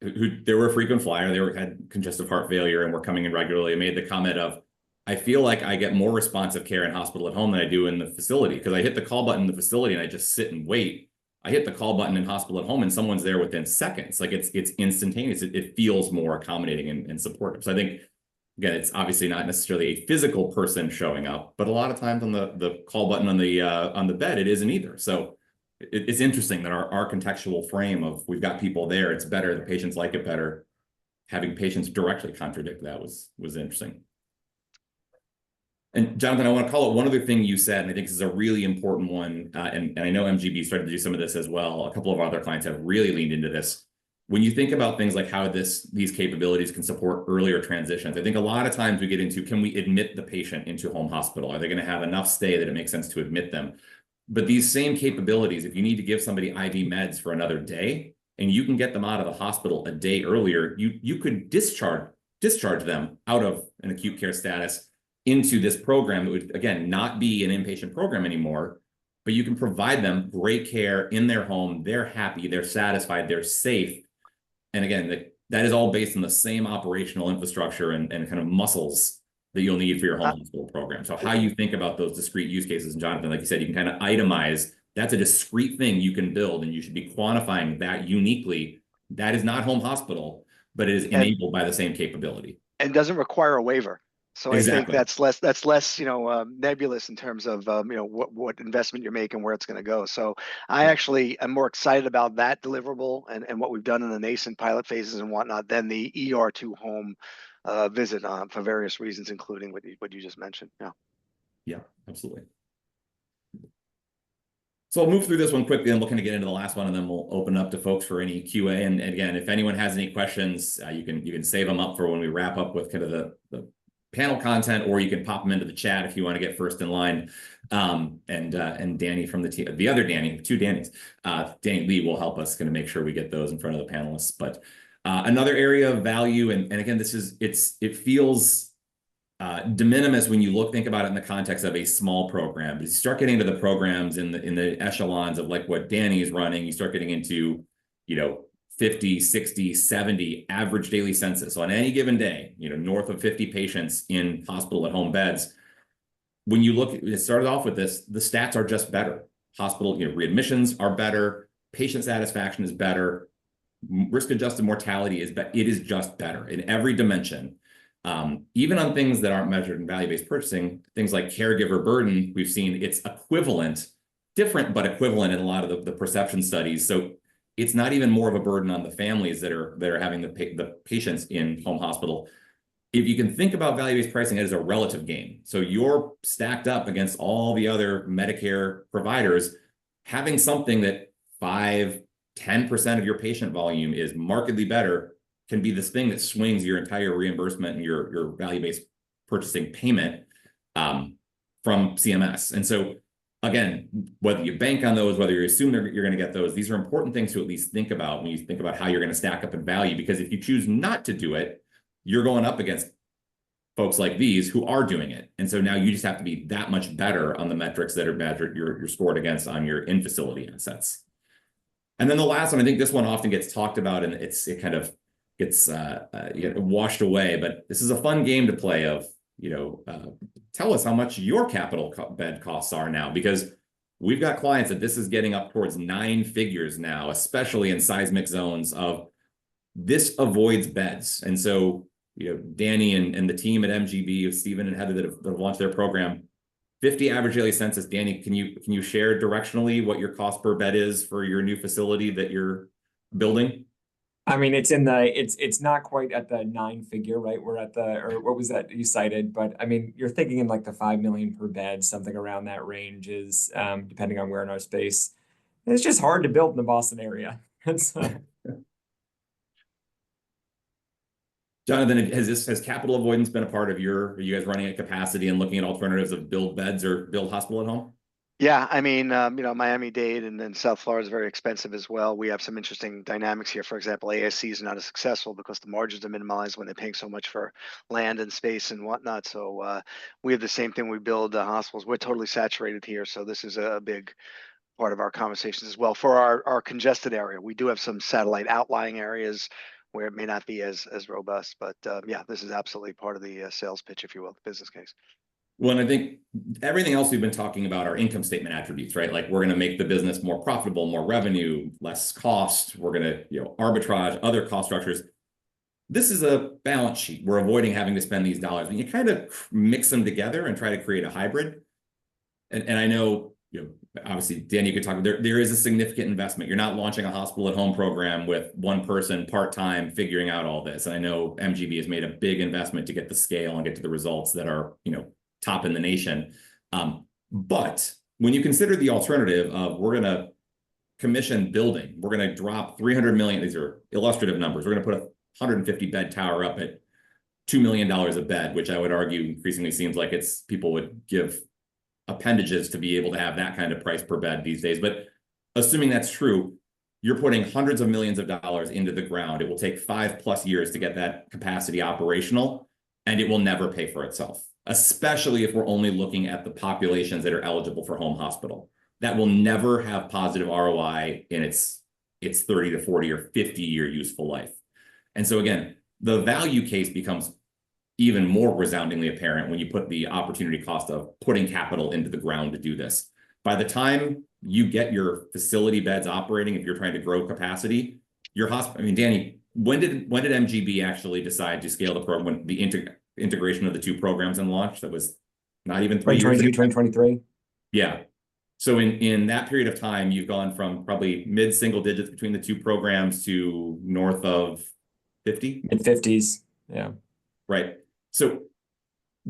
they were a frequent flyer, had congestive heart failure and were coming in regularly, and made the comment of, I feel like I get more responsive care in hospital at home than I do in the facility, because I hit the call button in the facility and I just sit and wait. I hit the call button in hospital at home and someone's there within seconds. Like it's instantaneous. It feels more accommodating and supportive. So I think, again, it's obviously not necessarily a physical person showing up, but a lot of times on the call button on the bed, it isn't either. So it's interesting that our contextual frame of we've got people there, it's better, the patients like it better. Having patients directly contradict that was interesting. And Jonathan, I want to call it one other thing you said, and I think this is a really important one, and I know MGB started to do some of this as well. A couple of our other clients have really leaned into this. When you think about things like how these capabilities can support earlier transitions, I think a lot of times we get into, can we admit the patient into home hospital? Are they going to have enough stay that it makes sense to admit them? But these same capabilities, if you need to give somebody IV meds for another day, and you can get them out of the hospital a day earlier, you could discharge them out of an acute care status into this program that would, again, not be an inpatient program anymore, but you can provide them great care in their home. They're happy, they're satisfied, they're safe. And again, that is all based on the same operational infrastructure and kind of muscles that you'll need for your home hospital program. So how you think about those discrete use cases, and Jonathan, like you said, you can kind of itemize, that's a discrete thing you can build, and you should be quantifying that uniquely. That is not home hospital, but it is enabled by the same capability. And doesn't require a waiver. So Exactly. I think that's less nebulous in terms of what investment you're making, where it's going to go. So I actually am more excited about that deliverable and what we've done in the nascent pilot phases and whatnot than the ER to home visit for various reasons, including what you just mentioned. Yeah, absolutely. So I'll move through this one quickly and looking to get into the last one, and then we'll open up to folks for any QA. And again, if anyone has any questions, you can save them up for when we wrap up with kind of the panel content, or you can pop them into the chat if you want to get first in line. And Danny from the other Danny, two Dannys, Danny Lee will help us kind of make sure we get those in front of the panelists. But another area of value, and again, it feels de minimis when you think about it in the context of a small program. But you start getting into the programs in the echelons of like what Danny is running, you start getting into, 50, 60, 70 average daily census. So on any given day, north of 50 patients in hospital at home beds. When you look, it started off with this, the stats are just better. Hospital, readmissions are better, patient satisfaction is better. risk-adjusted mortality it is just better in every dimension. Even on things that aren't measured in value-based purchasing, things like caregiver burden, we've seen it's equivalent, different, but equivalent in a lot of the perception studies. So it's not even more of a burden on the families that are having the patients in home hospital. If you can think about value-based pricing as a relative game, so you're stacked up against all the other Medicare providers, having something that 5-10% of your patient volume is markedly better can be this thing that swings your entire reimbursement and your value-based purchasing payment from CMS. And so again, whether you bank on those, whether you assume you're going to get those, these are important things to at least think about when you think about how you're going to stack up in value, because if you choose not to do it, you're going up against folks like these who are doing it. And so now you just have to be that much better on the metrics that are measured, you're scored against on your in-facility assets. And then the last one, I think this one often gets talked about and it kind of gets washed away, but this is a fun game to play of, tell us how much your capital bed costs are now, because we've got clients that this is getting up towards 9 figures now, especially in seismic zones of this avoids beds. And so, Danny and the team at MGB, Stephen and Heather that have launched their program, 50 average daily census. Danny, can you share directionally what your cost per bed is for your new facility that you're building? I mean, it's not quite at the 9-figure, right? We're at or what was that you cited? But I mean, you're thinking in like the 5 million per bed, something around that range is, depending on where in our space. It's just hard to build in the Boston area. Jonathan, has capital avoidance been a part of are you guys running at capacity and looking at alternatives of build beds or build hospital at home? Yeah, I mean, Miami-Dade and then South Florida is very expensive as well. We have some interesting dynamics here. For example, ASC is not as successful because the margins are minimalized when they're paying so much for land and space and whatnot. So we have the same thing. We build hospitals. We're totally saturated here. So this is a big part of our conversations as well. For our congested area, we do have some satellite outlying areas where it may not be as robust. But yeah, this is absolutely part of the sales pitch, if you will, the business case. Well, and I think everything else we've been talking about are income statement attributes, right? Like we're going to make the business more profitable, more revenue, less cost. We're going to, arbitrage other cost structures. This is a balance sheet. We're avoiding having to spend these dollars. And you kind of mix them together and try to create a hybrid. And I know, obviously, Dan, you could talk, there is a significant investment. You're not launching a hospital at home program with one person part-time figuring out all this. And I know MGB has made a big investment to get the scale and get to the results that are, top in the nation. But when you consider the alternative of we're going to commission building, we're going to drop 300 million. These are illustrative numbers. We're going to put a 150 bed tower up at $2 million a bed, which I would argue increasingly seems like people would give appendages to be able to have that kind of price per bed these days. But assuming that's true, you're putting hundreds of millions of dollars into the ground. It will take 5+ years to get that capacity operational, and it will never pay for itself, especially if we're only looking at the populations that are eligible for home hospital. That will never have positive ROI in its 30 to 40 or 50-year useful life. And so again, the value case becomes even more resoundingly apparent when you put the opportunity cost of putting capital into the ground to do this. By the time you get your facility beds operating, if you're trying to grow capacity, your hospital, I mean, Danny, when did MGB actually decide to scale the program, when the integration of the two programs and launch? That was not even 3 years ago. 2023. Yeah. So in that period of time, you've gone from probably mid-single digits between the two programs to north of 50? Mid-50s. Yeah. Right. So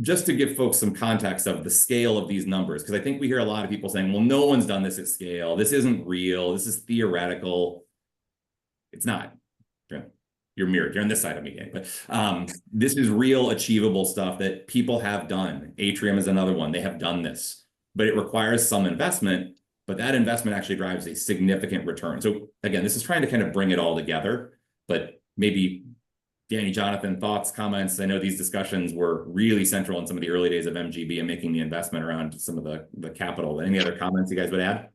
just to give folks some context of the scale of these numbers, because I think we hear a lot of people saying, well, no one's done this at scale. This isn't real. This is theoretical. It's not. You're mirrored. You're on this side of me, gang. But this is real, achievable stuff that people have done. Atrium is another one. They have done this, but it requires some investment. But that investment actually drives a significant return. So again, this is trying to kind of bring it all together. But maybe Danny, Jonathan, thoughts, comments? I know these discussions were really central in some of the early days of MGB and making the investment around some of the capital. Any other comments you guys would add?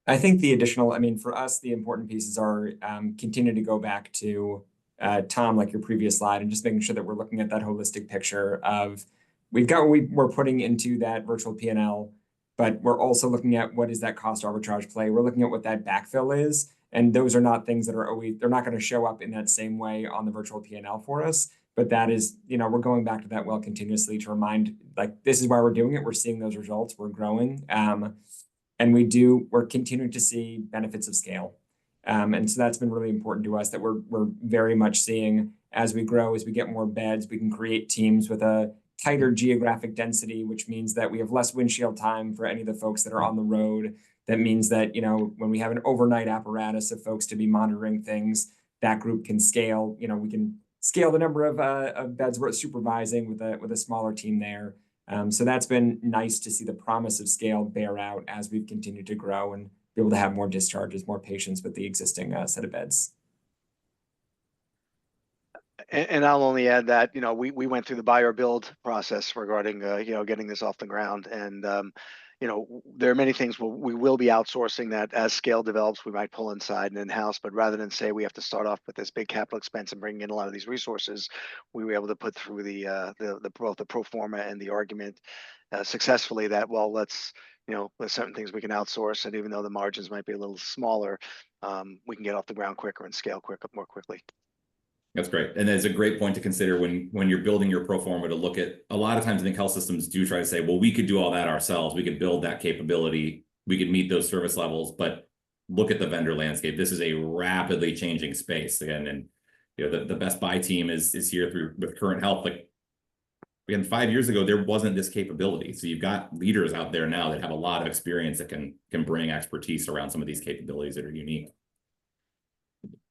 I think the additional, I mean, for us, the important pieces are continue to go back to Tom, like your previous slide, and just making sure that we're looking at that holistic picture of we've got what we're putting into that virtual P&L, but we're also looking at what is that cost arbitrage play. We're looking at what that backfill is. And those are not things that are always, they're not going to show up in that same way on the virtual P&L for us. But that is, we're going back to that well continuously to remind, like, this is why we're doing it. We're seeing those results. We're growing. And we're continuing to see benefits of scale. And so that's been really important to us, that we're very much seeing as we grow, as we get more beds, we can create teams with a tighter geographic density, which means that we have less windshield time for any of the folks that are on the road. That means that, when we have an overnight apparatus of folks to be monitoring things, that group can scale. We can scale the number of beds we're supervising with a smaller team there. So that's been nice to see the promise of scale bear out as we've continued to grow and be able to have more discharges, more patients with the existing set of beds. And I'll only add that, we went through the buy or build process regarding, getting this off the ground. And, there are many things we will be outsourcing that as scale develops, we might pull inside and in-house, but rather than say we have to start off with this big capital expense and bring in a lot of these resources, we were able to put through both the pro forma and the argument successfully that, well, there's certain things we can outsource, and even though the margins might be a little smaller, we can get off the ground quicker and scale more quickly. That's great. And it's a great point to consider when you're building your pro forma, to look at, a lot of times I think health systems do try to say, well, we could do all that ourselves. We could build that capability. We could meet those service levels, but look at the vendor landscape. This is a rapidly changing space again. And, the Best Buy team is here with Current Health. Like, again, 5 years ago, there wasn't this capability. So you've got leaders out there now that have a lot of experience that can bring expertise around some of these capabilities that are unique.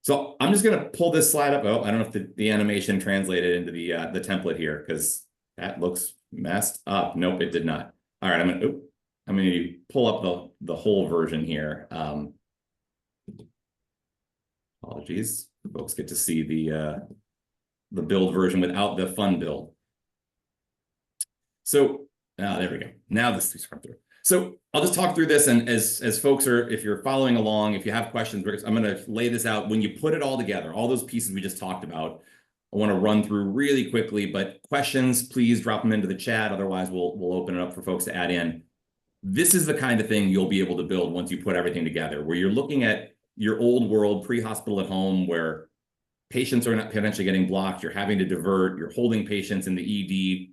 So I'm just going to pull this slide up. Oh, I don't know if the animation translated into the template here, because that looks messed up. Nope, it did not. All right, I'm going to pull up the whole version here. Apologies, folks get to see the build version without the fun build. So there we go. Now this is come through. So I'll just talk through this, and as folks are, if you're following along, if you have questions, I'm going to lay this out. When you put it all together, all those pieces we just talked about, I want to run through really quickly, but questions, please drop them into the chat. Otherwise, we'll open it up for folks to add in. This is the kind of thing you'll be able to build once you put everything together, where you're looking at your old world pre-hospital at home, where patients are not potentially getting blocked. You're having to divert. You're holding patients in the ED.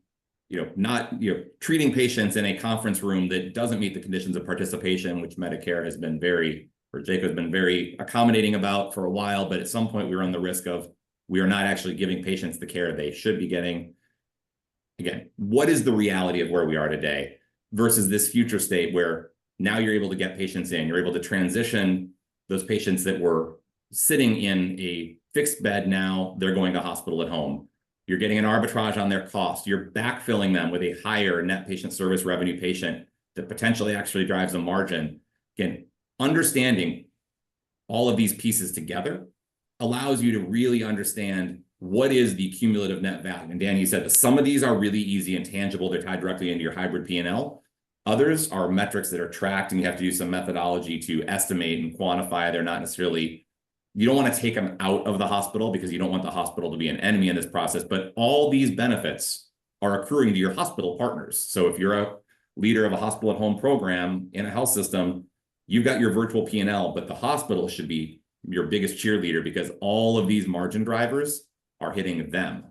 Not treating patients in a conference room that doesn't meet the conditions of participation, which Medicare has been JACO has been very accommodating about for a while. But at some point, we run the risk of we are not actually giving patients the care they should be getting. Again, what is the reality of where we are today versus this future state where now you're able to get patients in, you're able to transition those patients that were sitting in a fixed bed, now they're going to hospital at home. You're getting an arbitrage on their cost. You're backfilling them with a higher net patient service revenue patient that potentially actually drives a margin. Again, understanding all of these pieces together allows you to really understand what is the cumulative net value. And Dan, you said that some of these are really easy and tangible. They're tied directly into your hybrid P&L. Others are metrics that are tracked, and you have to do some methodology to estimate and quantify. They're not necessarily, you don't want to take them out of the hospital because you don't want the hospital to be an enemy in this process, but all these benefits are accruing to your hospital partners. So if you're a leader of a hospital at home program in a health system, you've got your virtual P&L, but the hospital should be your biggest cheerleader because all of these margin drivers are hitting them.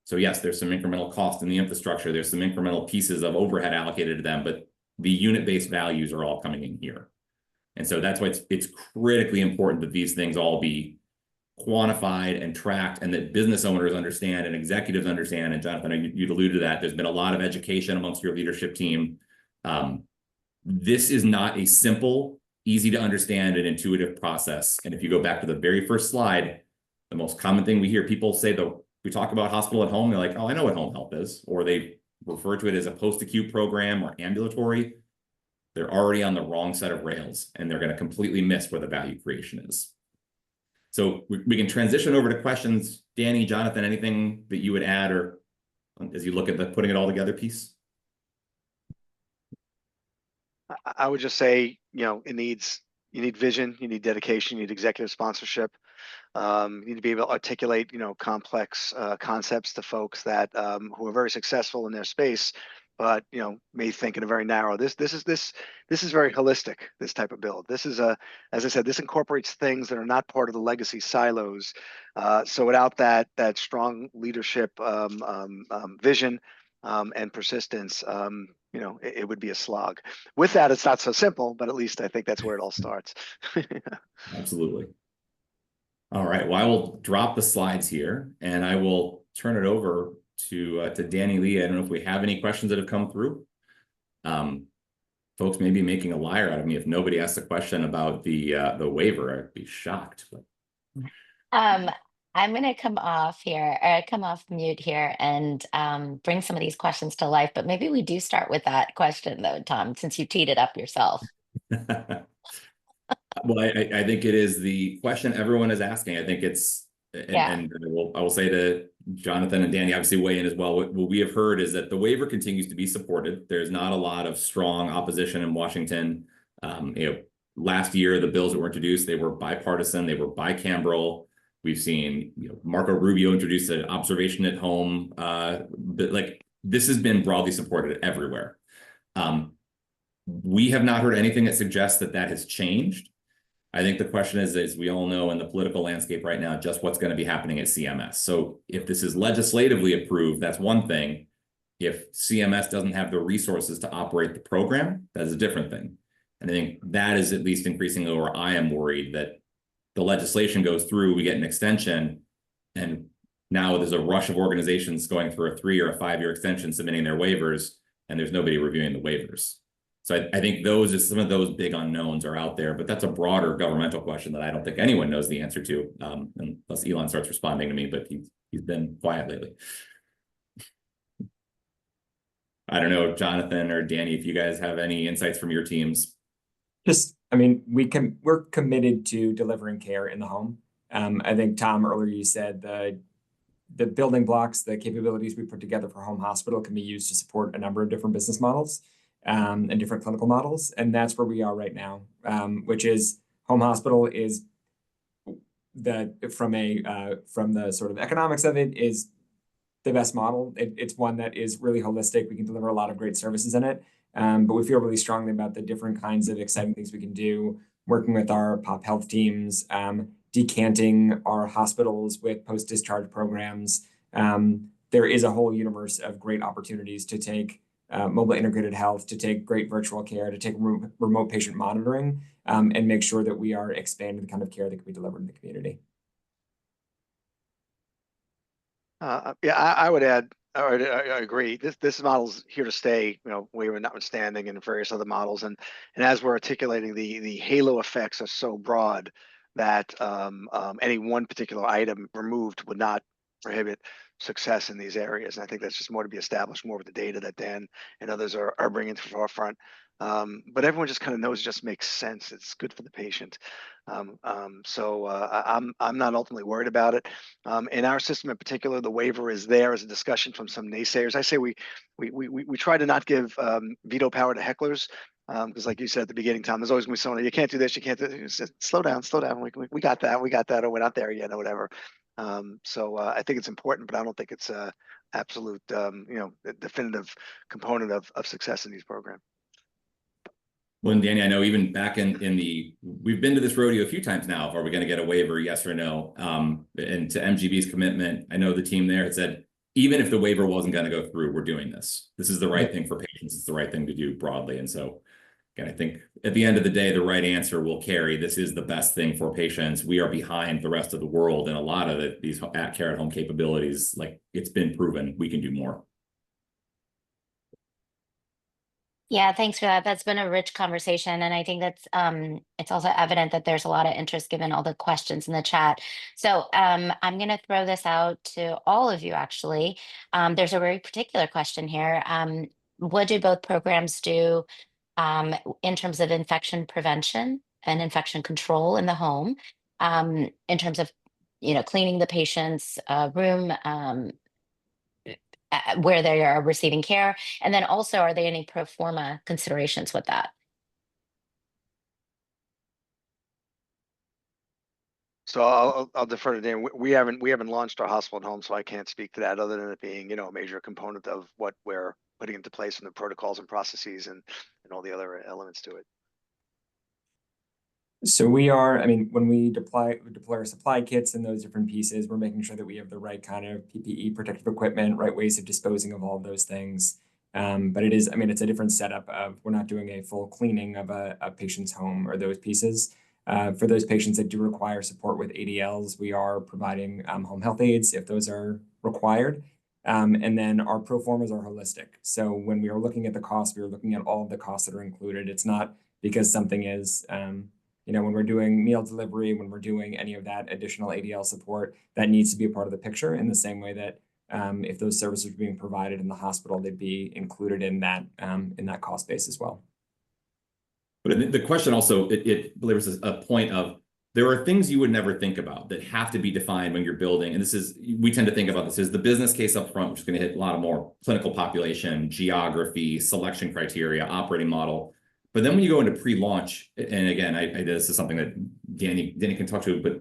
So yes, there's some incremental cost in the infrastructure. There's some incremental pieces of overhead allocated to them, but the unit-based values are all coming in here. And so that's why it's critically important that these things all be quantified and tracked, and that business owners understand and executives understand. And Jonathan, you'd alluded to that. There's been a lot of education amongst your leadership team. This is not a simple, easy to understand and intuitive process. And if you go back to the very first slide, the most common thing we hear people say, though, we talk about hospital at home, they're like, oh, I know what home health is, or they refer to it as a post-acute program or ambulatory. They're already on the wrong set of rails, and they're going to completely miss where the value creation is. So we can transition over to questions. Danny, Jonathan, anything that you would add, or as you look at the putting it all together piece? I would just say, you need vision, you need dedication, you need executive sponsorship. You need to be able to articulate, complex concepts to folks that who are very successful in their space, but may think in a very narrow. This is very holistic. This type of build. This is as I said, this incorporates things that are not part of the legacy silos. So without that strong leadership vision and persistence, it would be a slog. With that, it's not so simple, but at least I think that's where it all starts. Absolutely. All right. Well, I will drop the slides here, and I will turn it over to Danny Lee. I don't know if we have any questions that have come through. Folks may be making a liar out of me if nobody asks a question about the waiver. I'd be shocked. But I'm going to come off here, or come off mute here, and bring some of these questions to life. But maybe we do start with that question, though, Tom, since you teed it up yourself. Well, I think it is the question everyone is asking. I think it's, and I will say to Jonathan and Danny, obviously weigh in as well. What we have heard is that the waiver continues to be supported. There's not a lot of strong opposition in Washington. Last year, the bills that were introduced, they were bipartisan, they were bicameral. We've seen Marco Rubio introduce an observation at home. But like this has been broadly supported everywhere. We have not heard anything that suggests that has changed. I think the question is, as we all know in the political landscape right now, just what's going to be happening at CMS. So if this is legislatively approved, that's one thing. If CMS doesn't have the resources to operate the program, that is a different thing. And I think that is at least increasingly where I am worried that the legislation goes through, we get an extension, and now there's a rush of organizations going for a 3 or a 5 year extension, submitting their waivers, and there's nobody reviewing the waivers. So I think some of those big unknowns are out there, but that's a broader governmental question that I don't think anyone knows the answer to, unless Elon starts responding to me, but he's been quiet lately. I don't know, Jonathan or Danny, if you guys have any insights from your teams. We're committed to delivering care in the home. I think, Tom, earlier you said the building blocks, the capabilities we put together for home hospital can be used to support a number of different business models and different clinical models. And that's where we are right now, which is home hospital is from the sort of economics of it is the best model. It's one that is really holistic. We can deliver a lot of great services in it. But we feel really strongly about the different kinds of exciting things we can do, working with our pop health teams, decanting our hospitals with post-discharge programs. There is a whole universe of great opportunities to take mobile integrated health, to take great virtual care, to take remote patient monitoring, and make sure that we are expanding the kind of care that can be delivered in the community. Yeah, I would add, I agree. This model's here to stay. Waiver notwithstanding, and various other models, and as we're articulating, the halo effects are so broad that any one particular item removed would not prohibit success in these areas. And I think that's just more to be established, more with the data that Dan and others are bringing to the forefront. But everyone just kind of knows it just makes sense. It's good for the patient. So I'm not ultimately worried about it. In our system in particular, the waiver is there as a discussion from some naysayers. I say we try to not give veto power to hecklers. Because like you said at the beginning, Tom, there's always going to be someone, you can't do this, you can't do this. Slow down. We got that, or we're not there yet, or whatever. So I think it's important, but I don't think it's a absolute, definitive component of success in these programs. Well, and Danny, I know even back in we've been to this rodeo a few times now. Are we going to get a waiver, yes or no? And to MGB's commitment, I know the team there had said, even if the waiver wasn't going to go through, we're doing this. This is the right thing for patients. It's the right thing to do broadly. And so, again, I think at the end of the day, the right answer will carry. This is the best thing for patients. We are behind the rest of the world in a lot of these care at home capabilities. Like it's been proven, we can do more. Yeah, thanks for that. That's been a rich conversation. And I think that's it's also evident that there's a lot of interest given all the questions in the chat. So I'm going to throw this out to all of you, actually. There's a very particular question here. What do both programs do in terms of infection prevention and infection control in the home, in terms of, cleaning the patient's room, where they are receiving care? And then also, are there any pro forma considerations with that? So I'll defer to Dan. We haven't launched our hospital at home, so I can't speak to that other than it being, a major component of what we're putting into place and the protocols and processes and all the other elements to it. So we are, I mean, when we deploy our supply kits and those different pieces, we're making sure that we have the right kind of PPE, protective equipment, right ways of disposing of all of those things. But it is, I mean, it's a different setup of, we're not doing a full cleaning of a patient's home or those pieces. For those patients that do require support with ADLs, we are providing home health aides if those are required. And then our pro formas are holistic. So when we are looking at the cost, we are looking at all of the costs that are included. It's not because something is, you know, when we're doing meal delivery, when we're doing any of that additional ADL support, that needs to be a part of the picture in the same way that if those services are being provided in the hospital, they'd be included in that cost base as well. But the question also, it delivers a point of, there are things you would never think about that have to be defined when you're building. And this is, we tend to think about this as the business case up front, which is going to hit a lot of more clinical population, geography, selection criteria, operating model. But then when you go into pre-launch, and again, this is something that Danny can talk to, but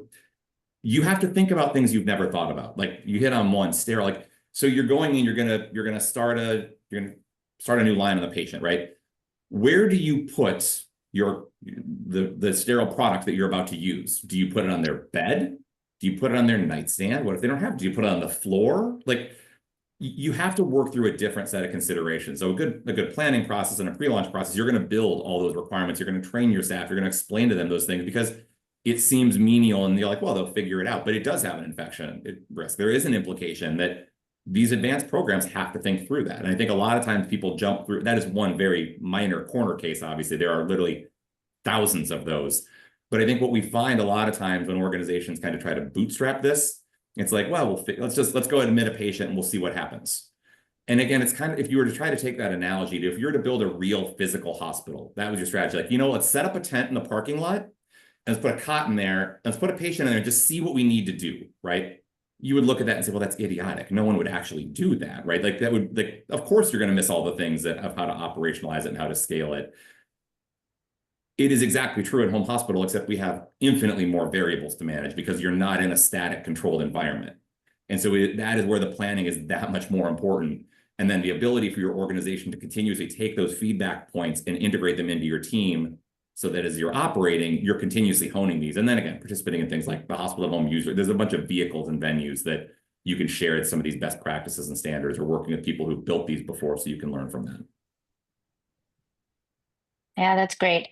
you have to think about things you've never thought about. Like you hit on one, sterile. Like, so you're going in, you're gonna start a new line on the patient, right? Where do you put the sterile product that you're about to use? Do you put it on their bed? Do you put it on their nightstand? What if they don't have? Do you put it on the floor? Like, you have to work through a different set of considerations. So a good planning process and a pre-launch process, you're going to build all those requirements. You're going to train your staff. You're going to explain to them those things because it seems menial and you're like, well, they'll figure it out, but it does have an infection risk. There is an implication that these advanced programs have to think through that. And I think a lot of times people jump through, that is one very minor corner case. Obviously, there are literally thousands of those. But I think what we find a lot of times when organizations kind of try to bootstrap this, it's like, well, let's go ahead and admit a patient and we'll see what happens. And again, it's kind of, if you were to try to take that analogy, if you were to build a real physical hospital, that was your strategy. Like, let's set up a tent in the parking lot and let's put a cot in there. Let's put a patient in there and just see what we need to do, right? You would look at that and say, well, that's idiotic. No one would actually do that, right? Like that would, like, of course you're going to miss all the things of how to operationalize it and how to scale it. It is exactly true at home hospital, except we have infinitely more variables to manage because you're not in a static controlled environment. And so that is where the planning is that much more important. And then the ability for your organization to continuously take those feedback points and integrate them into your team so that as you're operating, you're continuously honing these. And then again, participating in things like the hospital at home user, there's a bunch of vehicles and venues that you can share some of these best practices and standards, or working with people who've built these before so you can learn from them. Yeah, that's great.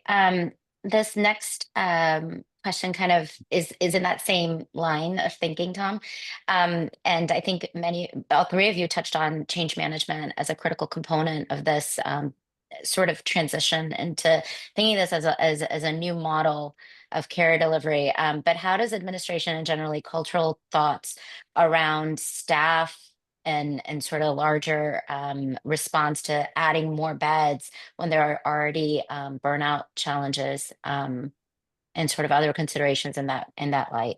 This next question kind of is in that same line of thinking, Tom. And I think all three of you touched on change management as a critical component of this sort of transition into thinking this as a new model of care delivery. But how does administration and generally cultural thoughts around staff and sort of larger response to adding more beds when there are already burnout challenges and sort of other considerations in that light?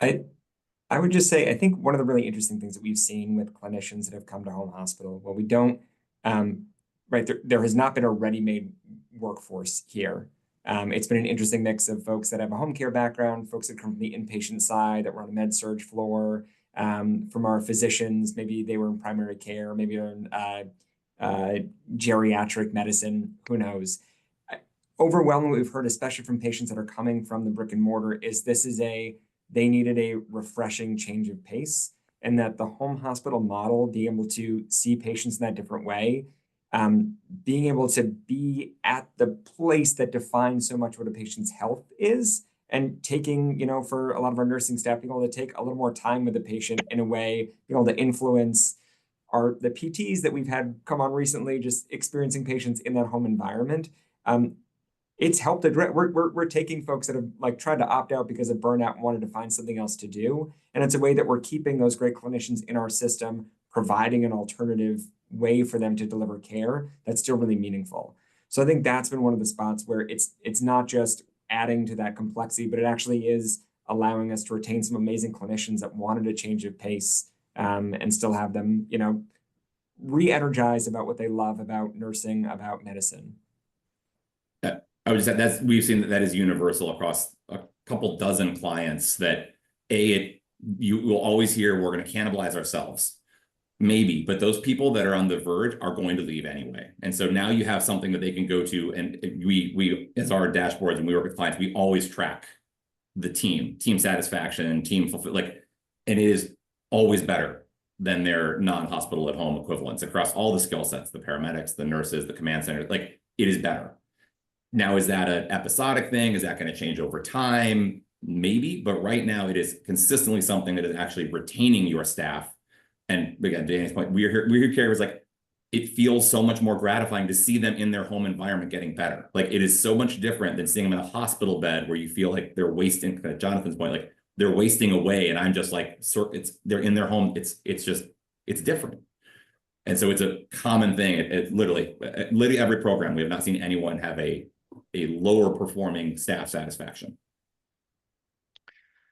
I would just say, I think one of the really interesting things that we've seen with clinicians that have come to home hospital, well, we don't, right, there has not been a ready-made workforce here. It's been an interesting mix of folks that have a home care background, folks that come from the inpatient side, that were on the med surg floor, from our physicians, maybe they were in primary care, maybe they're in geriatric medicine, who knows. Overwhelmingly, we've heard, especially from patients that are coming from the brick and mortar, is they needed a refreshing change of pace, and that the home hospital model, being able to see patients in that different way, being able to be at the place that defines so much what a patient's health is, and taking, for a lot of our nursing staff, being able to take a little more time with the patient in a way, being able to influence the PTs that we've had come on recently, just experiencing patients in that home environment. It's helped address, we're taking folks that have tried to opt out because of burnout and wanted to find something else to do. And it's a way that we're keeping those great clinicians in our system, providing an alternative way for them to deliver care that's still really meaningful. So I think that's been one of the spots where it's not just adding to that complexity, but it actually is allowing us to retain some amazing clinicians that wanted a change of pace, and still have them, re-energized about what they love about nursing, about medicine. I would just say we've seen that is universal across a couple dozen clients, that you will always hear, we're going to cannibalize ourselves. Maybe, but those people that are on the verge are going to leave anyway. And so now you have something that they can go to. And we as our dashboards, and we work with clients, we always track the team satisfaction, team fulfill, like, and it is always better than their non-hospital at home equivalents across all the skill sets, the paramedics, the nurses, the command center, like it is better. Now, is that an episodic thing? Is that going to change over time? Maybe, but right now it is consistently something that is actually retaining your staff. And again, Danny's point, we're here caregivers, like it feels so much more gratifying to see them in their home environment getting better. Like it is so much different than seeing them in a hospital bed where you feel like they're wasting, Jonathan's point, like they're wasting away. And I'm just like, they're in their home. It's different. And so it's a common thing. It literally every program, we have not seen anyone have a lower performing staff satisfaction.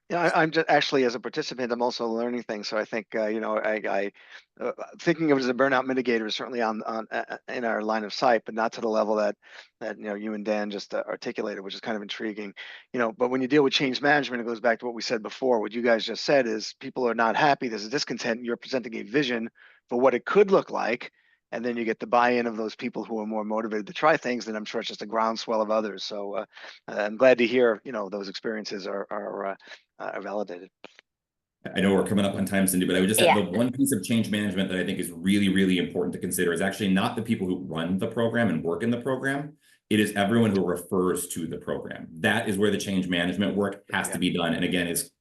Yeah, I'm just actually, as a participant, I'm also learning things. So I think, I thinking of it as a burnout mitigator is certainly on in our line of sight, but not to the level that you and Dan just articulated, which is kind of intriguing. But when you deal with change management, it goes back to what we said before. What you guys just said is people are not happy. There's a discontent. You're presenting a vision for what it could look like. And then you get the buy-in of those people who are more motivated to try things. And I'm sure it's just a groundswell of others. So I'm glad to hear, those experiences are validated. I know we're coming up on time, Cindy, but I would just add Yeah. the one piece of change management that I think is really, really important to consider is actually not the people who run the program and work in the program. It is everyone who refers to the program. That is where the change management work has to be done. And again, is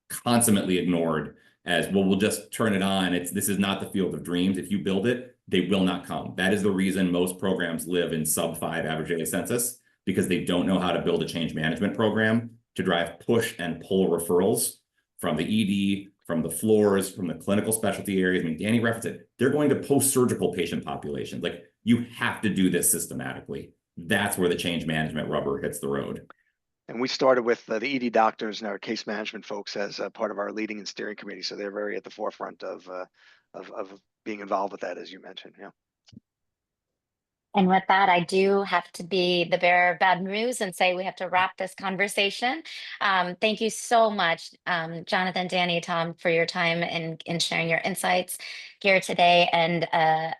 consummately ignored as, well, we'll just turn it on. This is not the field of dreams. If you build it, they will not come. That is the reason most programs live in sub 5 average daily census, because they don't know how to build a change management program to drive push and pull referrals from the ED, from the floors, from the clinical specialty areas. I mean, Danny referenced it. They're going to post-surgical patient populations. Like, you have to do this systematically. That's where the change management rubber hits the road. And we started with the ED doctors and our case management folks as part of our leading and steering committee. So they're very at the forefront of being involved with that, as you mentioned. Yeah. And with that, I do have to be the bearer of bad news and say we have to wrap this conversation. Thank you so much, Jonathan, Danny, Tom, for your time and in sharing your insights here today. And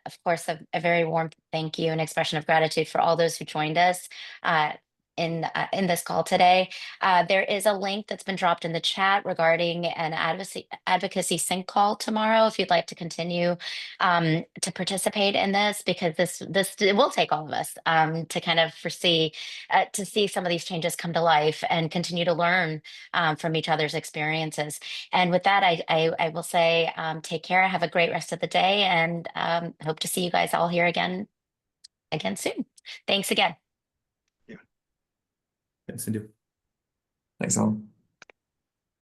of course, a very warm thank you and expression of gratitude for all those who joined us in this call today. There is a link that's been dropped in the chat regarding an advocacy sync call tomorrow if you'd like to continue to participate in this, because this it will take all of us to kind of foresee to see some of these changes come to life and continue to learn from each other's experiences. And with that, I will say take care, have a great rest of the day, and hope to see you guys all here again soon. Thanks again. Thanks, Cindy. Thanks all.